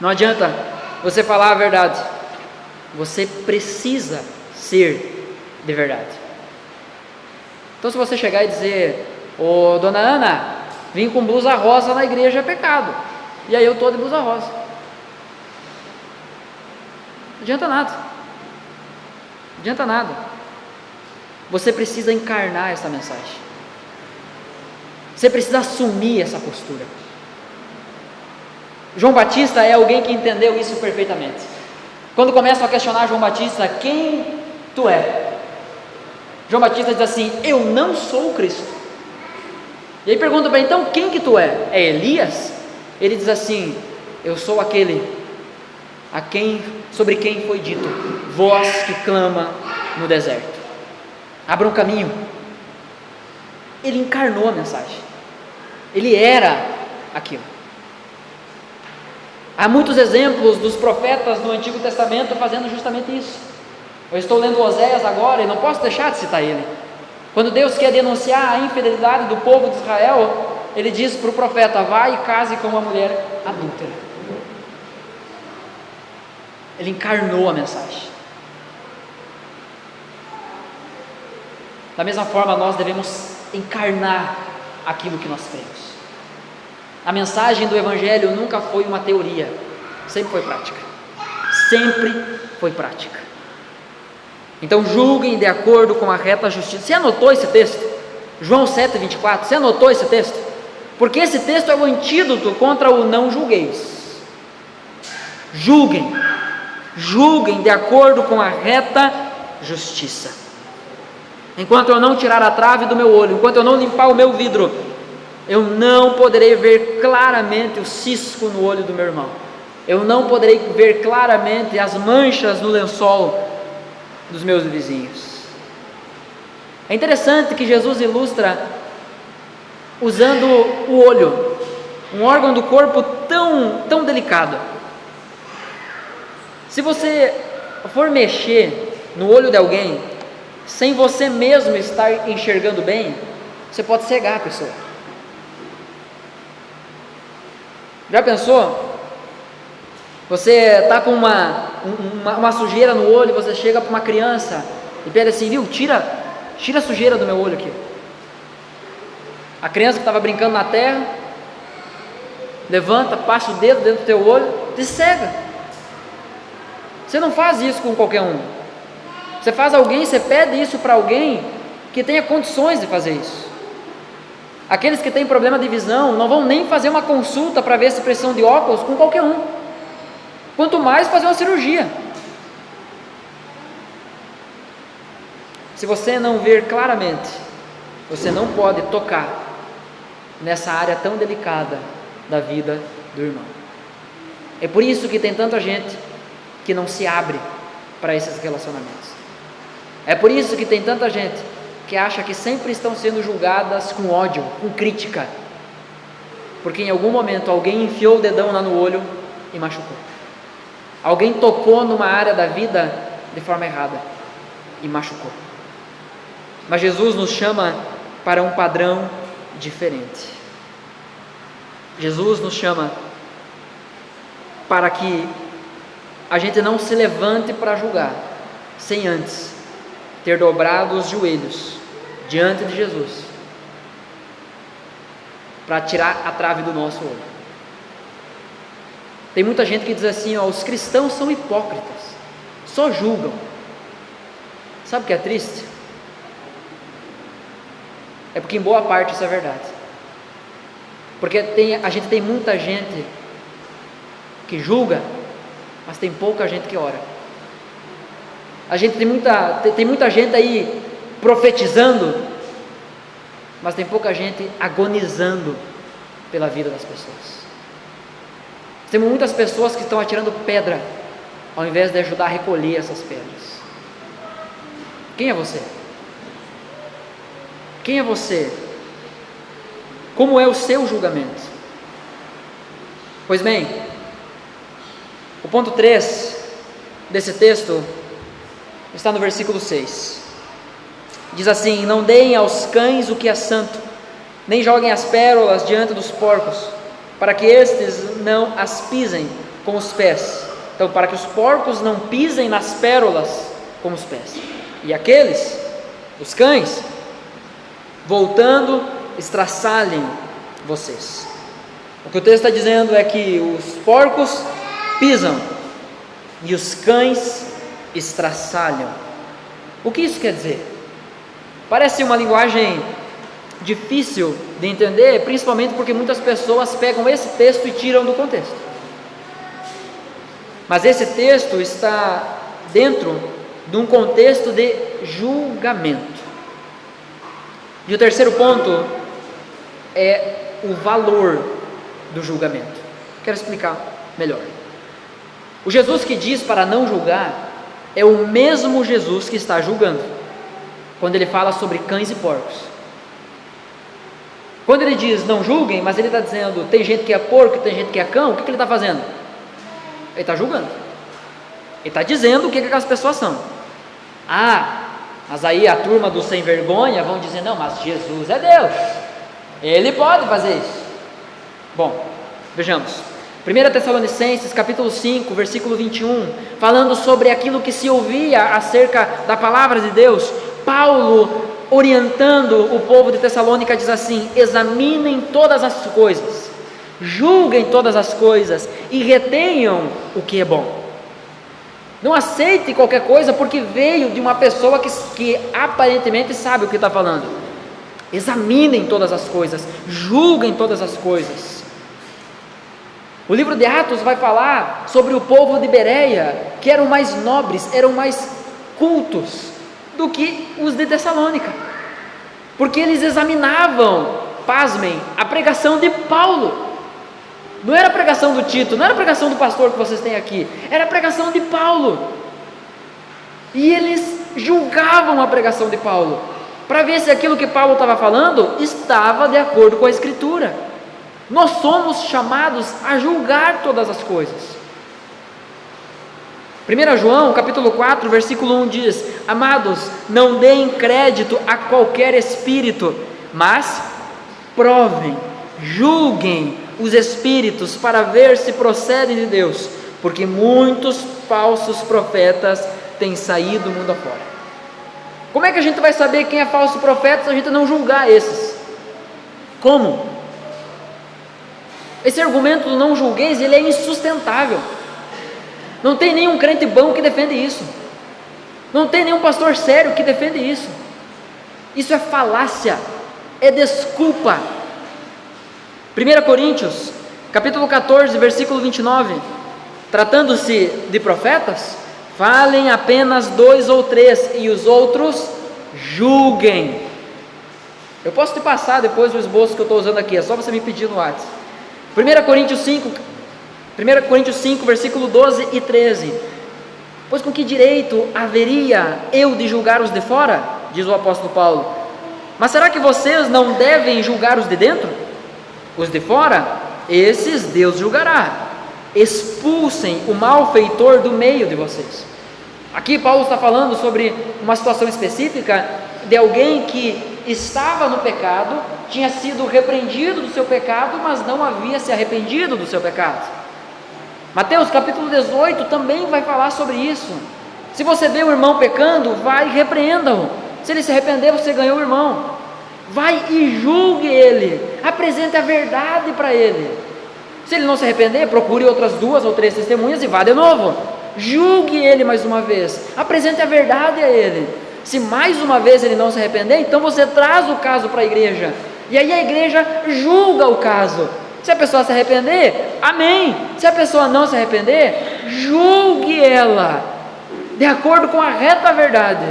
Não adianta você falar a verdade, você precisa ser de verdade. Então se você chegar e dizer: ô dona Ana, vim com blusa rosa na igreja é pecado, e aí eu estou de blusa rosa, não adianta nada. Não adianta nada. Você precisa encarnar essa mensagem. Você precisa assumir essa postura. João Batista é alguém que entendeu isso perfeitamente. Quando começam a questionar João Batista: quem tu é? João Batista diz assim: eu não sou o Cristo. E aí pergunta para ele: então quem que tu é? É Elias? Ele diz assim: eu sou aquele sobre quem foi dito: voz que clama no deserto, abra um caminho. Ele encarnou a mensagem. Ele era aquilo. Há muitos exemplos dos profetas do Antigo Testamento fazendo justamente isso. Eu estou lendo Oséias agora e não posso deixar de citar ele. Quando Deus quer denunciar a infidelidade do povo de Israel, ele diz para o profeta: vai e case com uma mulher adúltera. Ele encarnou a mensagem. Da mesma forma, nós devemos encarnar aquilo que nós cremos. A mensagem do Evangelho nunca foi uma teoria, sempre foi prática. Sempre foi prática. Então julguem de acordo com a reta justiça. Você anotou esse texto? João 7,24, você anotou esse texto? Porque esse texto é o antídoto contra o não julgueis. Julguem de acordo com a reta justiça. Enquanto eu não tirar a trave do meu olho, enquanto eu não limpar o meu vidro, eu não poderei ver claramente o cisco no olho do meu irmão. Eu não poderei ver claramente as manchas no lençol dos meus vizinhos. É interessante que Jesus ilustra usando o olho, um órgão do corpo tão delicado. Se você for mexer no olho de alguém, sem você mesmo estar enxergando bem, você pode cegar a pessoa. Já pensou? Você está com uma sujeira no olho, você chega para uma criança e pede assim: viu, tira a sujeira do meu olho aqui. A criança que estava brincando na terra, levanta, passa o dedo dentro do teu olho, te cega. Você não faz isso com qualquer um. Você pede isso para alguém que tenha condições de fazer isso. Aqueles que têm problema de visão não vão nem fazer uma consulta para ver se precisam de óculos com qualquer um, quanto mais fazer uma cirurgia. Se você não ver claramente, você não pode tocar nessa área tão delicada da vida do irmão. É por isso que tem tanta gente que não se abre para esses relacionamentos. É por isso que tem tanta gente que acha que sempre estão sendo julgadas com ódio, com crítica, porque em algum momento alguém enfiou o dedão lá no olho e machucou. Alguém tocou numa área da vida de forma errada e machucou. Mas Jesus nos chama para um padrão diferente. Jesus nos chama para que a gente não se levante para julgar, sem antes ter dobrado os joelhos diante de Jesus, para tirar a trave do nosso olho. Tem muita gente que diz assim: os cristãos são hipócritas, só julgam. Sabe o que é triste? É porque em boa parte isso é verdade. Porque a gente tem muita gente que julga, mas tem pouca gente que ora. A gente tem muita gente aí profetizando, mas tem pouca gente agonizando pela vida das pessoas. Tem muitas pessoas que estão atirando pedra, ao invés de ajudar a recolher essas pedras. Quem é você? Quem é você? Como é o seu julgamento? Pois bem, o ponto 3 desse texto está no versículo 6. Diz assim: não deem aos cães o que é santo, nem joguem as pérolas diante dos porcos, para que estes não as pisem com os pés. Então, para que os porcos não pisem nas pérolas com os pés. E aqueles, os cães, voltando, estraçalhem vocês. O que o texto está dizendo é que os porcos pisam e os cães estraçalham. O que isso quer dizer? Parece uma linguagem difícil de entender, principalmente porque muitas pessoas pegam esse texto e tiram do contexto. Mas esse texto está dentro de um contexto de julgamento. E o terceiro ponto é o valor do julgamento. Quero explicar melhor. O Jesus que diz para não julgar é o mesmo Jesus que está julgando, quando ele fala sobre cães e porcos. Quando ele diz não julguem, mas ele está dizendo tem gente que é porco, tem gente que é cão, o que ele está fazendo? Ele está julgando. Ele está dizendo o que aquelas pessoas são. Mas aí a turma dos sem vergonha vão dizer: não, mas Jesus é Deus, Ele pode fazer isso. Bom, vejamos, 1 Tessalonicenses capítulo 5, versículo 21, falando sobre aquilo que se ouvia acerca da palavra de Deus, Paulo, orientando o povo de Tessalônica, diz assim: examinem todas as coisas, julguem todas as coisas e retenham o que é bom. Não aceite qualquer coisa porque veio de uma pessoa que aparentemente sabe o que está falando. Examinem todas as coisas, julguem todas as coisas. O livro de Atos vai falar sobre o povo de Bereia, que eram mais nobres, eram mais cultos do que os de Tessalônica, porque eles examinavam, pasmem, a pregação de Paulo. Não era a pregação do Tito, não era a pregação do pastor que vocês têm aqui, era a pregação de Paulo. E eles julgavam a pregação de Paulo, para ver se aquilo que Paulo estava falando estava de acordo com a Escritura. Nós somos chamados a julgar todas as coisas. 1 João capítulo 4, versículo 1 diz: amados, não deem crédito a qualquer espírito, mas provem, julguem os espíritos para ver se procedem de Deus, porque muitos falsos profetas têm saído do mundo afora. Como é que a gente vai saber quem é falso profeta se a gente não julgar esses? Como? Esse argumento do não julgueis, ele é insustentável. Não tem nenhum crente bom que defende isso. Não tem nenhum pastor sério que defende isso. Isso é falácia, é desculpa. 1 Coríntios, capítulo 14, versículo 29, tratando-se de profetas, falem apenas 2 ou 3, e os outros julguem. Eu posso te passar depois o esboço que eu estou usando aqui, é só você me pedir no WhatsApp. 1 Coríntios 5, versículo 12 e 13, pois com que direito haveria eu de julgar os de fora? Diz o apóstolo Paulo. Mas será que vocês não devem julgar os de dentro? Os de fora, esses Deus julgará. Expulsem o malfeitor do meio de vocês. Aqui Paulo está falando sobre uma situação específica de alguém que estava no pecado, tinha sido repreendido do seu pecado, mas não havia se arrependido do seu pecado. Mateus capítulo 18 também vai falar sobre isso. Se você vê o irmão pecando, vai e repreenda-o. Se ele se arrepender, você ganhou o irmão. Vai e julgue ele, apresente a verdade para ele. Se ele não se arrepender, procure outras 2 ou 3 testemunhas e vá de novo. Julgue ele mais uma vez, apresente a verdade a ele. Se mais uma vez ele não se arrepender, então você traz o caso para a igreja, e aí a igreja julga o caso. Se a pessoa se arrepender, amém. Se a pessoa não se arrepender, julgue ela de acordo com a reta verdade,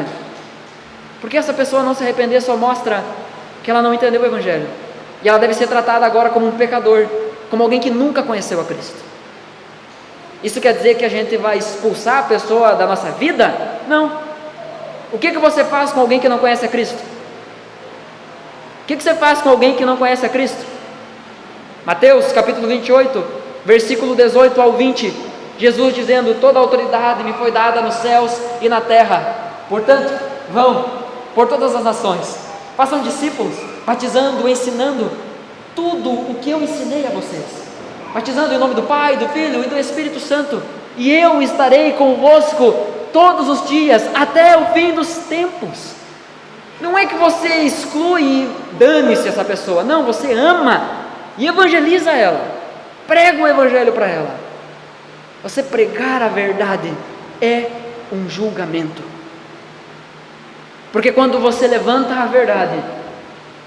porque essa pessoa não se arrepender só mostra que ela não entendeu o Evangelho, e ela deve ser tratada agora como um pecador, como alguém que nunca conheceu a Cristo. Isso quer dizer que a gente vai expulsar a pessoa da nossa vida? Não. O que você faz com alguém que não conhece a Cristo? O que você faz com alguém que não conhece a Cristo? Mateus capítulo 28, versículo 18 ao 20, Jesus dizendo: toda a autoridade me foi dada nos céus e na terra, portanto, vão por todas as nações, façam discípulos, batizando, ensinando tudo o que eu ensinei a vocês, batizando em nome do Pai, do Filho e do Espírito Santo, e eu estarei convosco todos os dias, até o fim dos tempos. Não é que você exclui e dane-se essa pessoa, não, você ama e evangeliza ela, prega o Evangelho para ela. Você pregar a verdade é um julgamento, porque quando você levanta a verdade,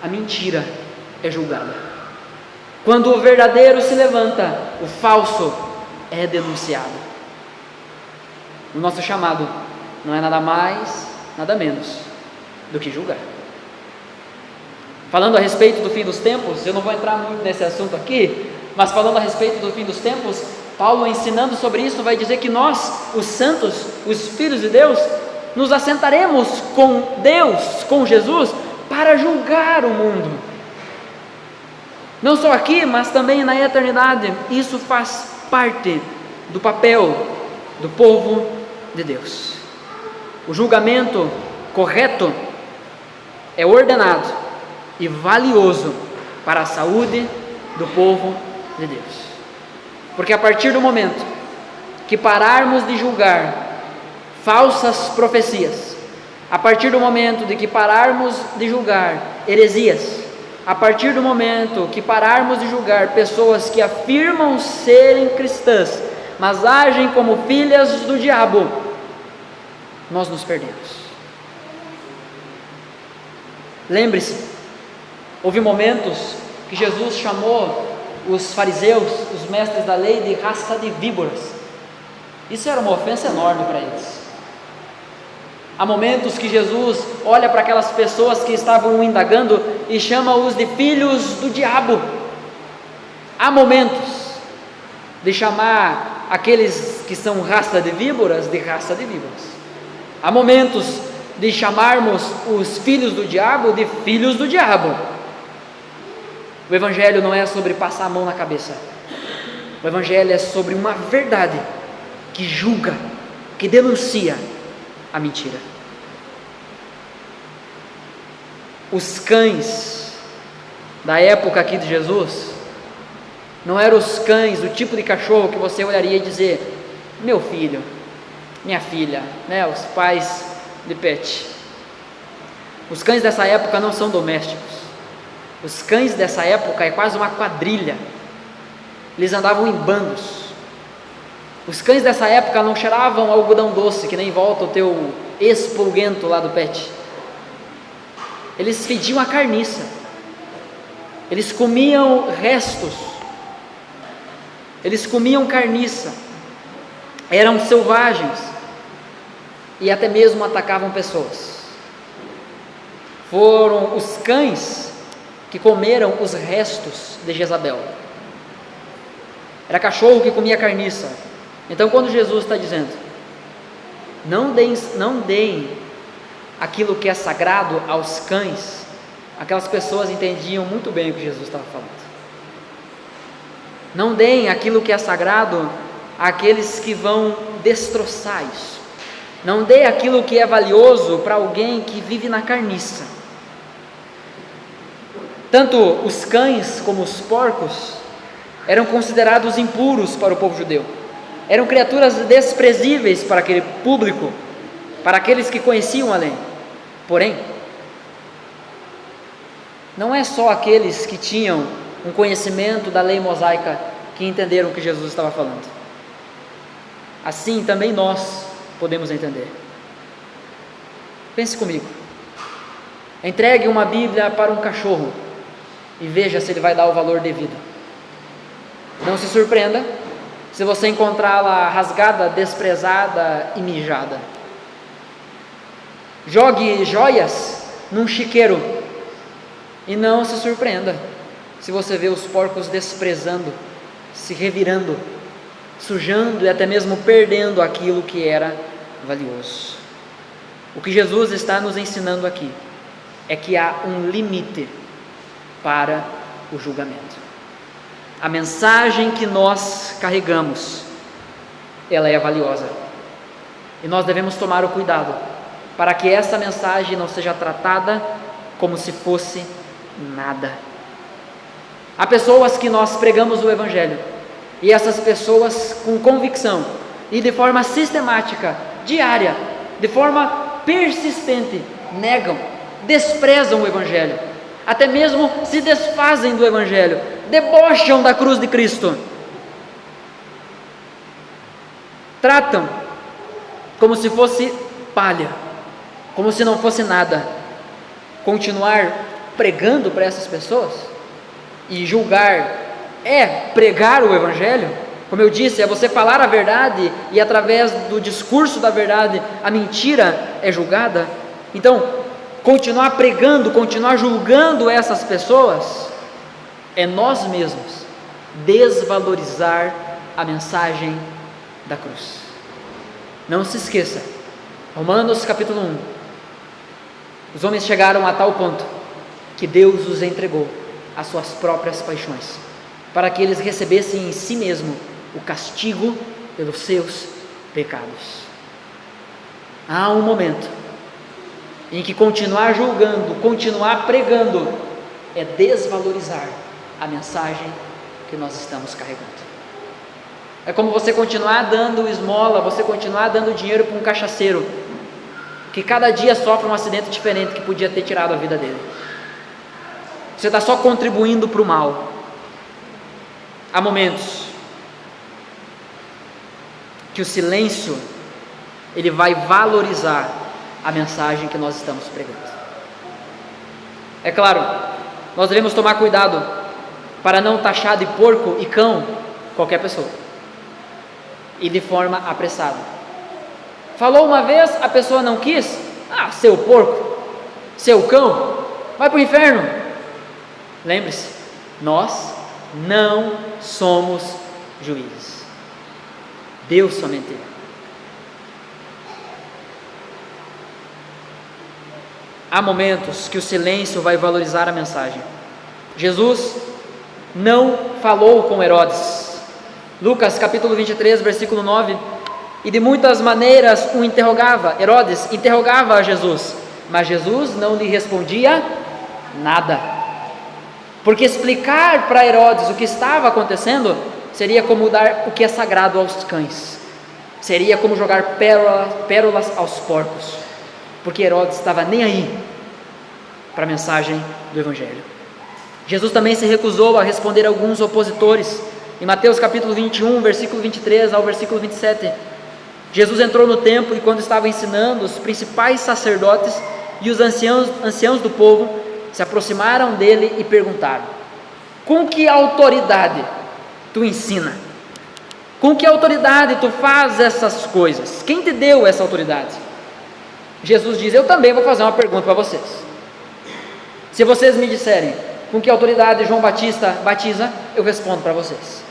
a mentira é julgada. Quando o verdadeiro se levanta, o falso é denunciado. O nosso chamado não é nada mais, nada menos do que julgar. Falando a respeito do fim dos tempos, eu não vou entrar muito nesse assunto aqui, mas falando a respeito do fim dos tempos, Paulo, ensinando sobre isso, vai dizer que nós, os santos, os filhos de Deus, nos assentaremos com Deus, com Jesus, para julgar o mundo, não só aqui, mas também na eternidade. Isso faz parte do papel do povo de Deus. O julgamento correto é ordenado e valioso para a saúde do povo de Deus. Porque a partir do momento que pararmos de julgar falsas profecias, a partir do momento de que pararmos de julgar heresias, a partir do momento que pararmos de julgar pessoas que afirmam serem cristãs, mas agem como filhas do diabo, nós nos perdemos. Lembre-se, houve momentos que Jesus chamou os fariseus, os mestres da lei, de raça de víboras. Isso era uma ofensa enorme para eles. Há momentos que Jesus olha para aquelas pessoas que estavam indagando e chama-os de filhos do diabo. Há momentos de chamar aqueles que são raça de víboras de raça de víboras. Há momentos de chamarmos os filhos do diabo de filhos do diabo. O Evangelho não é sobre passar a mão na cabeça. O Evangelho é sobre uma verdade que julga, que denuncia a mentira. Os cães da época aqui de Jesus não eram os cães do tipo de cachorro que você olharia e dizer: meu filho, minha filha, né? Os pais de pet. Os cães dessa época não são domésticos. Os cães dessa época é quase uma quadrilha. Eles andavam em bandos. Os cães dessa época não cheiravam algodão doce, que nem volta o teu expulguento lá do pet. Eles fediam a carniça. Eles comiam restos. Eles comiam carniça. Eram selvagens. E até mesmo atacavam pessoas. Foram os cães que comeram os restos de Jezabel. Era cachorro que comia carniça. Então, quando Jesus está dizendo: não deem aquilo que é sagrado aos cães, aquelas pessoas entendiam muito bem o que Jesus estava falando. Não deem aquilo que é sagrado àqueles que vão destroçar isso. Não dê aquilo que é valioso para alguém que vive na carniça. Tanto os cães como os porcos eram considerados impuros para o povo judeu. Eram criaturas desprezíveis para aquele público, para aqueles que conheciam a lei. Porém, não é só aqueles que tinham um conhecimento da lei mosaica que entenderam o que Jesus estava falando. Assim também nós podemos entender. Pense comigo. Entregue uma Bíblia para um cachorro e veja se ele vai dar o valor devido. Não se surpreenda se você encontrá-la rasgada, desprezada e mijada. Jogue joias num chiqueiro e não se surpreenda se você vê os porcos desprezando, se revirando, sujando e até mesmo perdendo aquilo que era valioso. O que Jesus está nos ensinando aqui é que há um limite para o julgamento. A mensagem que nós carregamos, ela é valiosa. E nós devemos tomar o cuidado para que essa mensagem não seja tratada como se fosse nada. Há pessoas que nós pregamos o Evangelho, e essas pessoas com convicção e de forma sistemática, diária, de forma persistente, negam, desprezam o Evangelho, até mesmo se desfazem do Evangelho, debocham da cruz de Cristo, tratam como se fosse palha, como se não fosse nada. Continuar pregando para essas pessoas e julgar é pregar o Evangelho. Como eu disse, é você falar a verdade e através do discurso da verdade a mentira é julgada. Então, continuar pregando, continuar julgando essas pessoas é nós mesmos desvalorizar a mensagem da cruz. Não se esqueça, Romanos capítulo 1, os homens chegaram a tal ponto que Deus os entregou às suas próprias paixões, para que eles recebessem em si mesmo o castigo pelos seus pecados. Há um momento em que continuar julgando, continuar pregando, é desvalorizar a mensagem que nós estamos carregando. É como você continuar dando esmola, você continuar dando dinheiro para um cachaceiro, que cada dia sofre um acidente diferente que podia ter tirado a vida dele. Você está só contribuindo para o mal. Há momentos que o silêncio, ele vai valorizar a mensagem que nós estamos pregando. É claro, nós devemos tomar cuidado para não taxar de porco e cão qualquer pessoa, e de forma apressada. Falou uma vez, a pessoa não quis, seu porco, seu cão, vai para o inferno. Lembre-se, nós não somos juízes, Deus somente é. Há momentos que o silêncio vai valorizar a mensagem. Jesus não falou com Herodes. Lucas capítulo 23, versículo 9. E de muitas maneiras o interrogava. Herodes interrogava a Jesus, mas Jesus não lhe respondia nada. Porque explicar para Herodes o que estava acontecendo seria como dar o que é sagrado aos cães. Seria como jogar pérolas aos porcos. Porque Herodes estava nem aí para a mensagem do Evangelho. Jesus também se recusou a responder a alguns opositores. Em Mateus capítulo 21, versículo 23 ao versículo 27, Jesus entrou no templo e quando estava ensinando, os principais sacerdotes e os anciãos do povo se aproximaram dele e perguntaram: com que autoridade tu ensina? Com que autoridade tu faz essas coisas? Quem te deu essa autoridade? Jesus diz: eu também vou fazer uma pergunta para vocês. Se vocês me disserem com que autoridade João Batista batiza, eu respondo para vocês.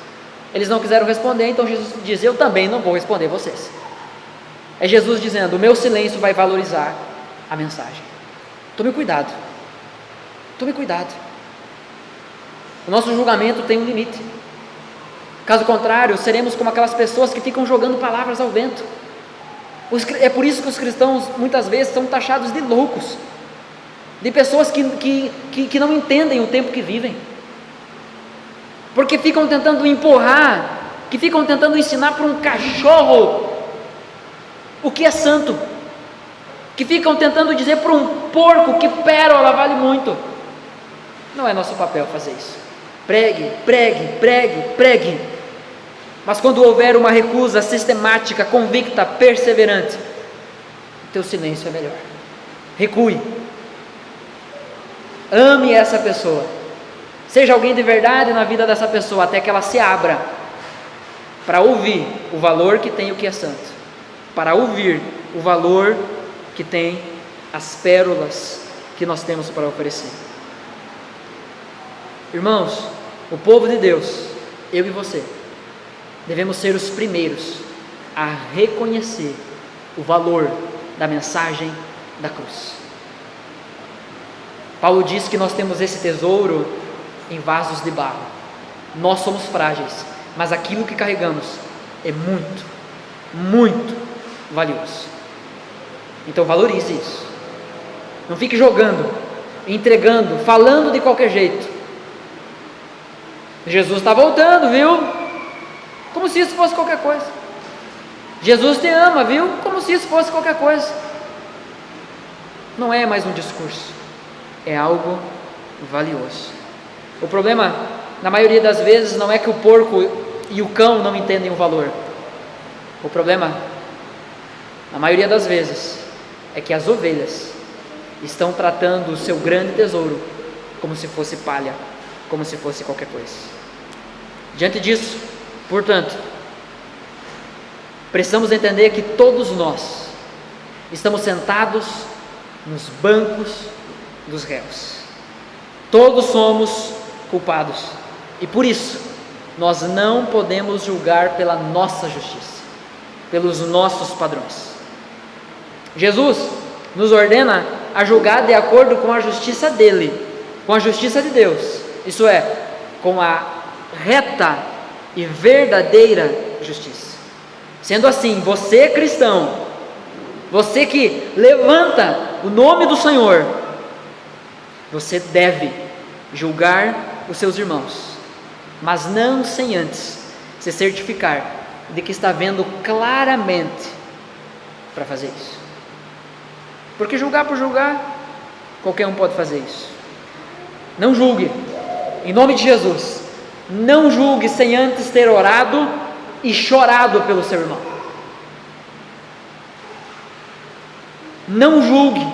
Eles não quiseram responder, então Jesus diz: eu também não vou responder vocês. É Jesus dizendo: o meu silêncio vai valorizar a mensagem. Tome cuidado, tome cuidado. O nosso julgamento tem um limite. Caso contrário, seremos como aquelas pessoas que ficam jogando palavras ao vento. É por isso que os cristãos muitas vezes são taxados de loucos, de pessoas que não entendem o tempo que vivem, porque ficam tentando empurrar, que ficam tentando ensinar para um cachorro o que é santo, que ficam tentando dizer para um porco que pérola vale muito. Não é nosso papel fazer isso. Pregue, pregue, pregue, pregue. Mas quando houver uma recusa sistemática, convicta, perseverante, o teu silêncio é melhor. Recue. Ame essa pessoa. Seja alguém de verdade na vida dessa pessoa, até que ela se abra para ouvir o valor que tem o que é santo, para ouvir o valor que tem as pérolas que nós temos para oferecer. Irmãos, o povo de Deus, eu e você, devemos ser os primeiros a reconhecer o valor da mensagem da cruz. Paulo diz que nós temos esse tesouro em vasos de barro. Nós somos frágeis, mas aquilo que carregamos é muito, muito valioso. Então valorize isso. Não fique jogando, entregando, falando de qualquer jeito. Jesus está voltando, viu? Como se isso fosse qualquer coisa. Jesus te ama, viu? Como se isso fosse qualquer coisa. Não é mais um discurso, é algo valioso. O problema, na maioria das vezes, não é que o porco e o cão não entendem o valor. O problema, na maioria das vezes, é que as ovelhas estão tratando o seu grande tesouro como se fosse palha, como se fosse qualquer coisa. Diante disso, portanto, precisamos entender que todos nós estamos sentados nos bancos dos réus. Todos somos culpados e por isso nós não podemos julgar pela nossa justiça, pelos nossos padrões. Jesus nos ordena a julgar de acordo com a justiça dele, com a justiça de Deus, isso é, com a reta e verdadeira justiça. Sendo assim, você cristão, você que levanta o nome do Senhor, você deve julgar os seus irmãos, mas não sem antes se certificar de que está vendo claramente para fazer isso. Porque julgar por julgar, qualquer um pode fazer isso. Não julgue, em nome de Jesus, não julgue sem antes ter orado e chorado pelo seu irmão. Não julgue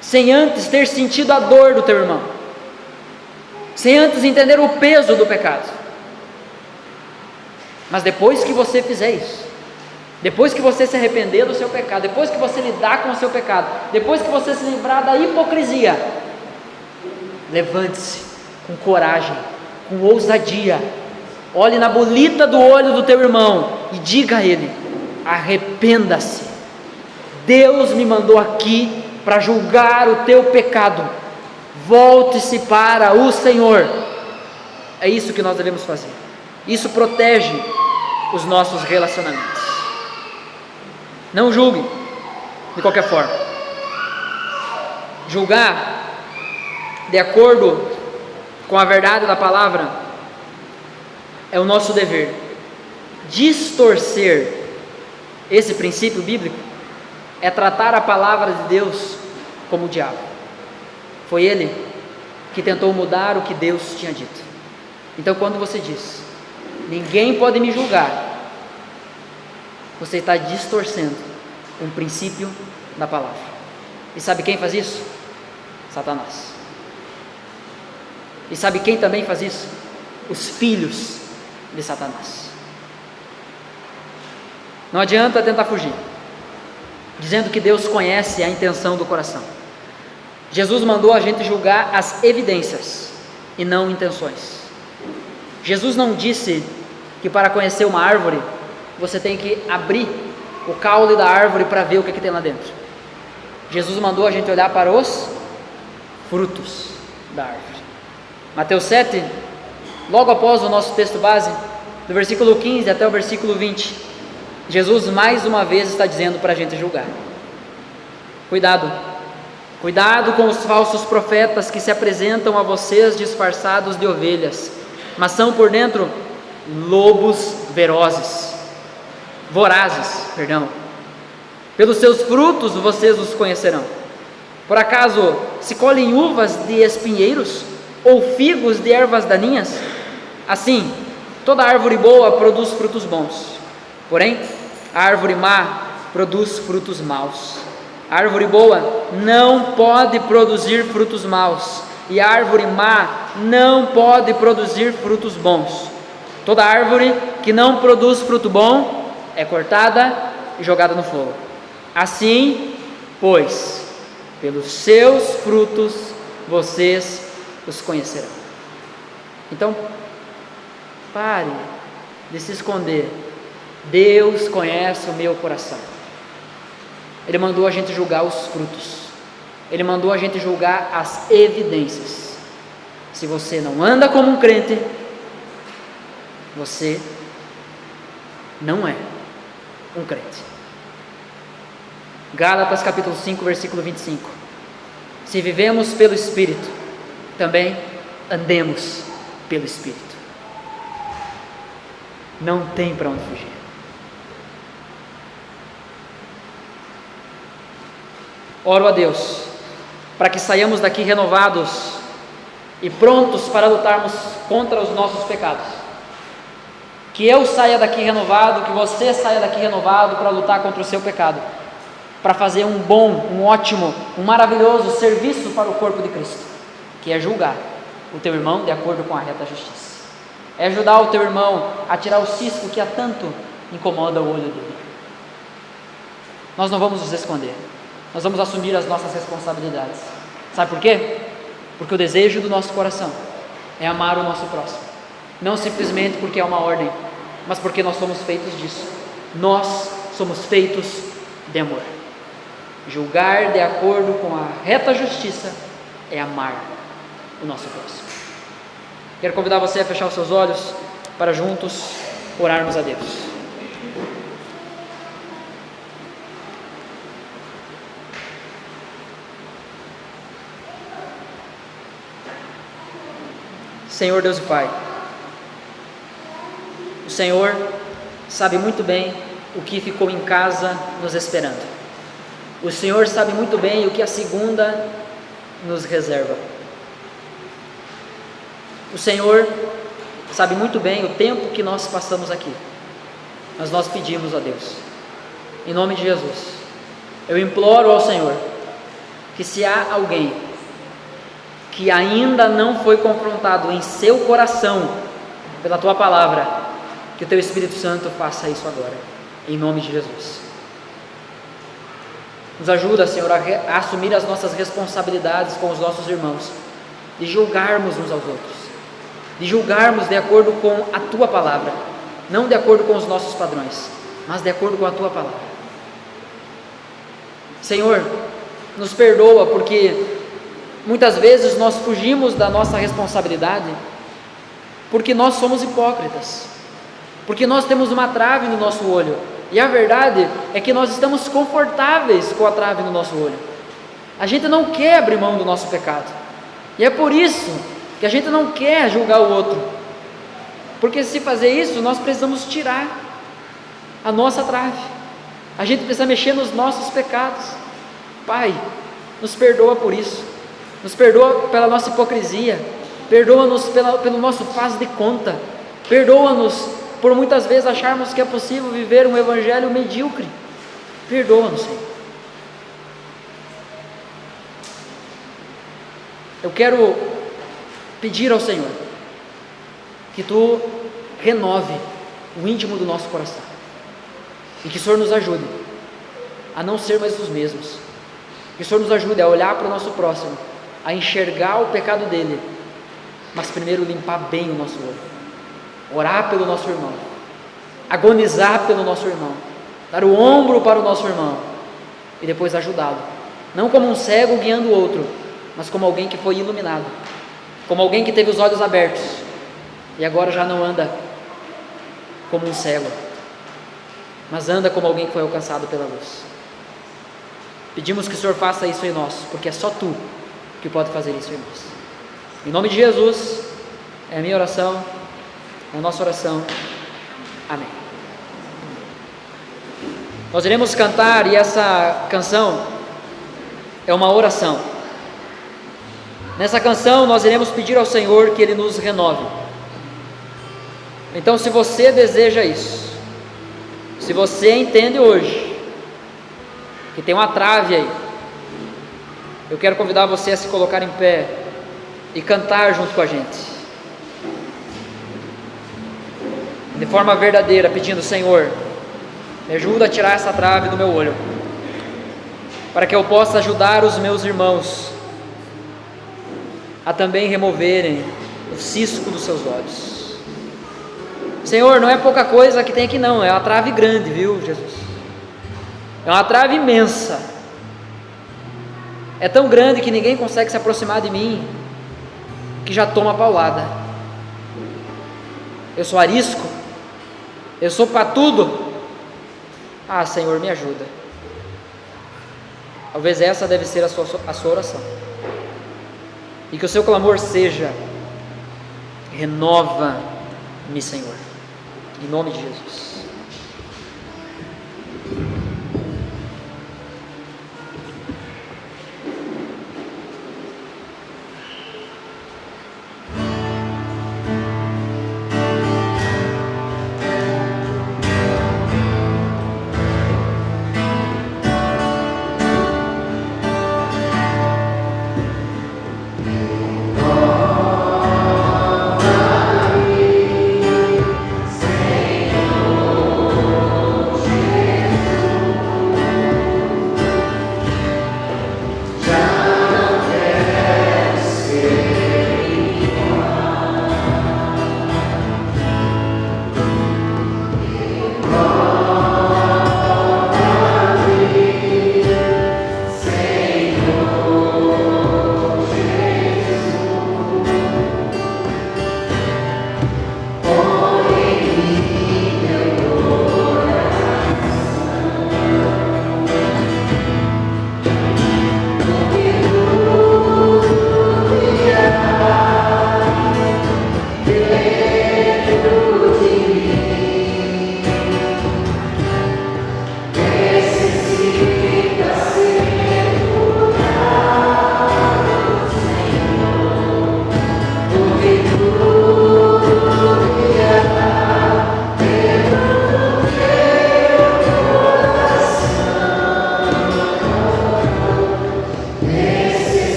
sem antes ter sentido a dor do teu irmão, sem antes entender o peso do pecado. Mas depois que você fizer isso, depois que você se arrepender do seu pecado, depois que você lidar com o seu pecado, depois que você se livrar da hipocrisia, levante-se com coragem, com ousadia, olhe na bolita do olho do teu irmão e diga a ele: arrependa-se, Deus me mandou aqui para julgar o teu pecado, volte-se para o Senhor. É isso que nós devemos fazer. Isso protege os nossos relacionamentos. Não julgue de qualquer forma. Julgar de acordo com a verdade da palavra é o nosso dever. Distorcer esse princípio bíblico é tratar a palavra de Deus como o diabo. Foi ele que tentou mudar o que Deus tinha dito. Então, quando você diz: ninguém pode me julgar, você está distorcendo um princípio da palavra. E sabe quem faz isso? Satanás. E sabe quem também faz isso? Os filhos de Satanás. Não adianta tentar fugir, dizendo que Deus conhece a intenção do coração. Jesus mandou a gente julgar as evidências e não intenções. Jesus não disse que para conhecer uma árvore você tem que abrir o caule da árvore para ver o que tem lá dentro. Jesus mandou a gente olhar para os frutos da árvore. Mateus 7, logo após o nosso texto base, do versículo 15 até o versículo 20, Jesus mais uma vez está dizendo para a gente julgar. Cuidado com os falsos profetas que se apresentam a vocês disfarçados de ovelhas, mas são por dentro lobos vorazes. Pelos seus frutos vocês os conhecerão. Por acaso se colhem uvas de espinheiros ou figos de ervas daninhas? Assim, toda árvore boa produz frutos bons, porém a árvore má produz frutos maus. A árvore boa não pode produzir frutos maus, e a árvore má não pode produzir frutos bons. Toda árvore que não produz fruto bom é cortada e jogada no fogo. Assim, pois, pelos seus frutos vocês os conhecerão. Então, pare de se esconder. Deus conhece o meu coração. Ele mandou a gente julgar os frutos. Ele mandou a gente julgar as evidências. Se você não anda como um crente, você não é um crente. Gálatas capítulo 5, versículo 25. Se vivemos pelo Espírito, também andemos pelo Espírito. Não tem para onde fugir. Oro a Deus para que saiamos daqui renovados e prontos para lutarmos contra os nossos pecados. Que eu saia daqui renovado, que você saia daqui renovado para lutar contra o seu pecado, para fazer um bom, um ótimo, um maravilhoso serviço para o corpo de Cristo, que é julgar o teu irmão de acordo com a reta justiça. É ajudar o teu irmão a tirar o cisco que há tanto incomoda o olho dele. Nós não vamos nos esconder. Nós vamos assumir as nossas responsabilidades. Sabe por quê? Porque o desejo do nosso coração é amar o nosso próximo. Não simplesmente porque é uma ordem, mas porque nós somos feitos disso. Nós somos feitos de amor. Julgar de acordo com a reta justiça é amar o nosso próximo. Quero convidar você a fechar os seus olhos para juntos orarmos a Deus. Senhor Deus e Pai, o Senhor sabe muito bem o que ficou em casa nos esperando. O Senhor sabe muito bem o que a segunda nos reserva. O Senhor sabe muito bem o tempo que nós passamos aqui. Mas nós pedimos a Deus, em nome de Jesus, eu imploro ao Senhor, que se há alguém que ainda não foi confrontado em seu coração pela Tua palavra, que o Teu Espírito Santo faça isso agora, em nome de Jesus. Nos ajuda, Senhor, a assumir as nossas responsabilidades com os nossos irmãos, de julgarmos uns aos outros, de julgarmos de acordo com a Tua palavra, não de acordo com os nossos padrões, mas de acordo com a Tua palavra. Senhor, nos perdoa porque muitas vezes nós fugimos da nossa responsabilidade, porque nós somos hipócritas, porque nós temos uma trave no nosso olho, e a verdade é que nós estamos confortáveis com a trave no nosso olho. A gente não quer abrir mão do nosso pecado, e é por isso que a gente não quer julgar o outro, porque se fazer isso, nós precisamos tirar a nossa trave, a gente precisa mexer nos nossos pecados. Pai, nos perdoa por isso, nos perdoa pela nossa hipocrisia, perdoa-nos pelo nosso faz de conta, perdoa-nos por muitas vezes acharmos que é possível viver um evangelho medíocre. Perdoa-nos, Senhor. Eu quero pedir ao Senhor que Tu renove o íntimo do nosso coração, e que o Senhor nos ajude a não ser mais os mesmos, que o Senhor nos ajude a olhar para o nosso próximo, a enxergar o pecado dele, mas primeiro limpar bem o nosso olho, orar pelo nosso irmão, agonizar pelo nosso irmão, dar o ombro para o nosso irmão, e depois ajudá-lo, não como um cego guiando o outro, mas como alguém que foi iluminado, como alguém que teve os olhos abertos, e agora já não anda como um cego, mas anda como alguém que foi alcançado pela luz. Pedimos que o Senhor faça isso em nós, porque é só Tu que pode fazer isso em nós. Em nome de Jesus, é a minha oração, é a nossa oração. Amém. Nós iremos cantar, e essa canção é uma oração. Nessa canção nós iremos pedir ao Senhor que Ele nos renove. Então, se você deseja isso, se você entende hoje que tem uma trave aí, eu quero convidar você a se colocar em pé e cantar junto com a gente, de forma verdadeira, pedindo: Senhor, me ajuda a tirar essa trave do meu olho, para que eu possa ajudar os meus irmãos a também removerem o cisco dos seus olhos. Senhor, não é pouca coisa que tem aqui não, é uma trave grande, viu, Jesus? É uma trave imensa, é tão grande que ninguém consegue se aproximar de mim, que já toma paulada. Eu sou arisco, eu sou patudo. Ah, Senhor, me ajuda. Talvez essa deve ser a sua oração, e que o seu clamor seja: renova-me, Senhor, em nome de Jesus. Senhor.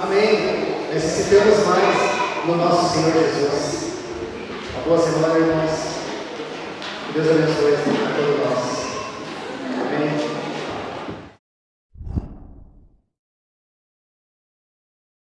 Amém. Necessitamos mais no nosso Senhor Jesus. Uma boa semana, irmãos. Que Deus abençoe a todos nós.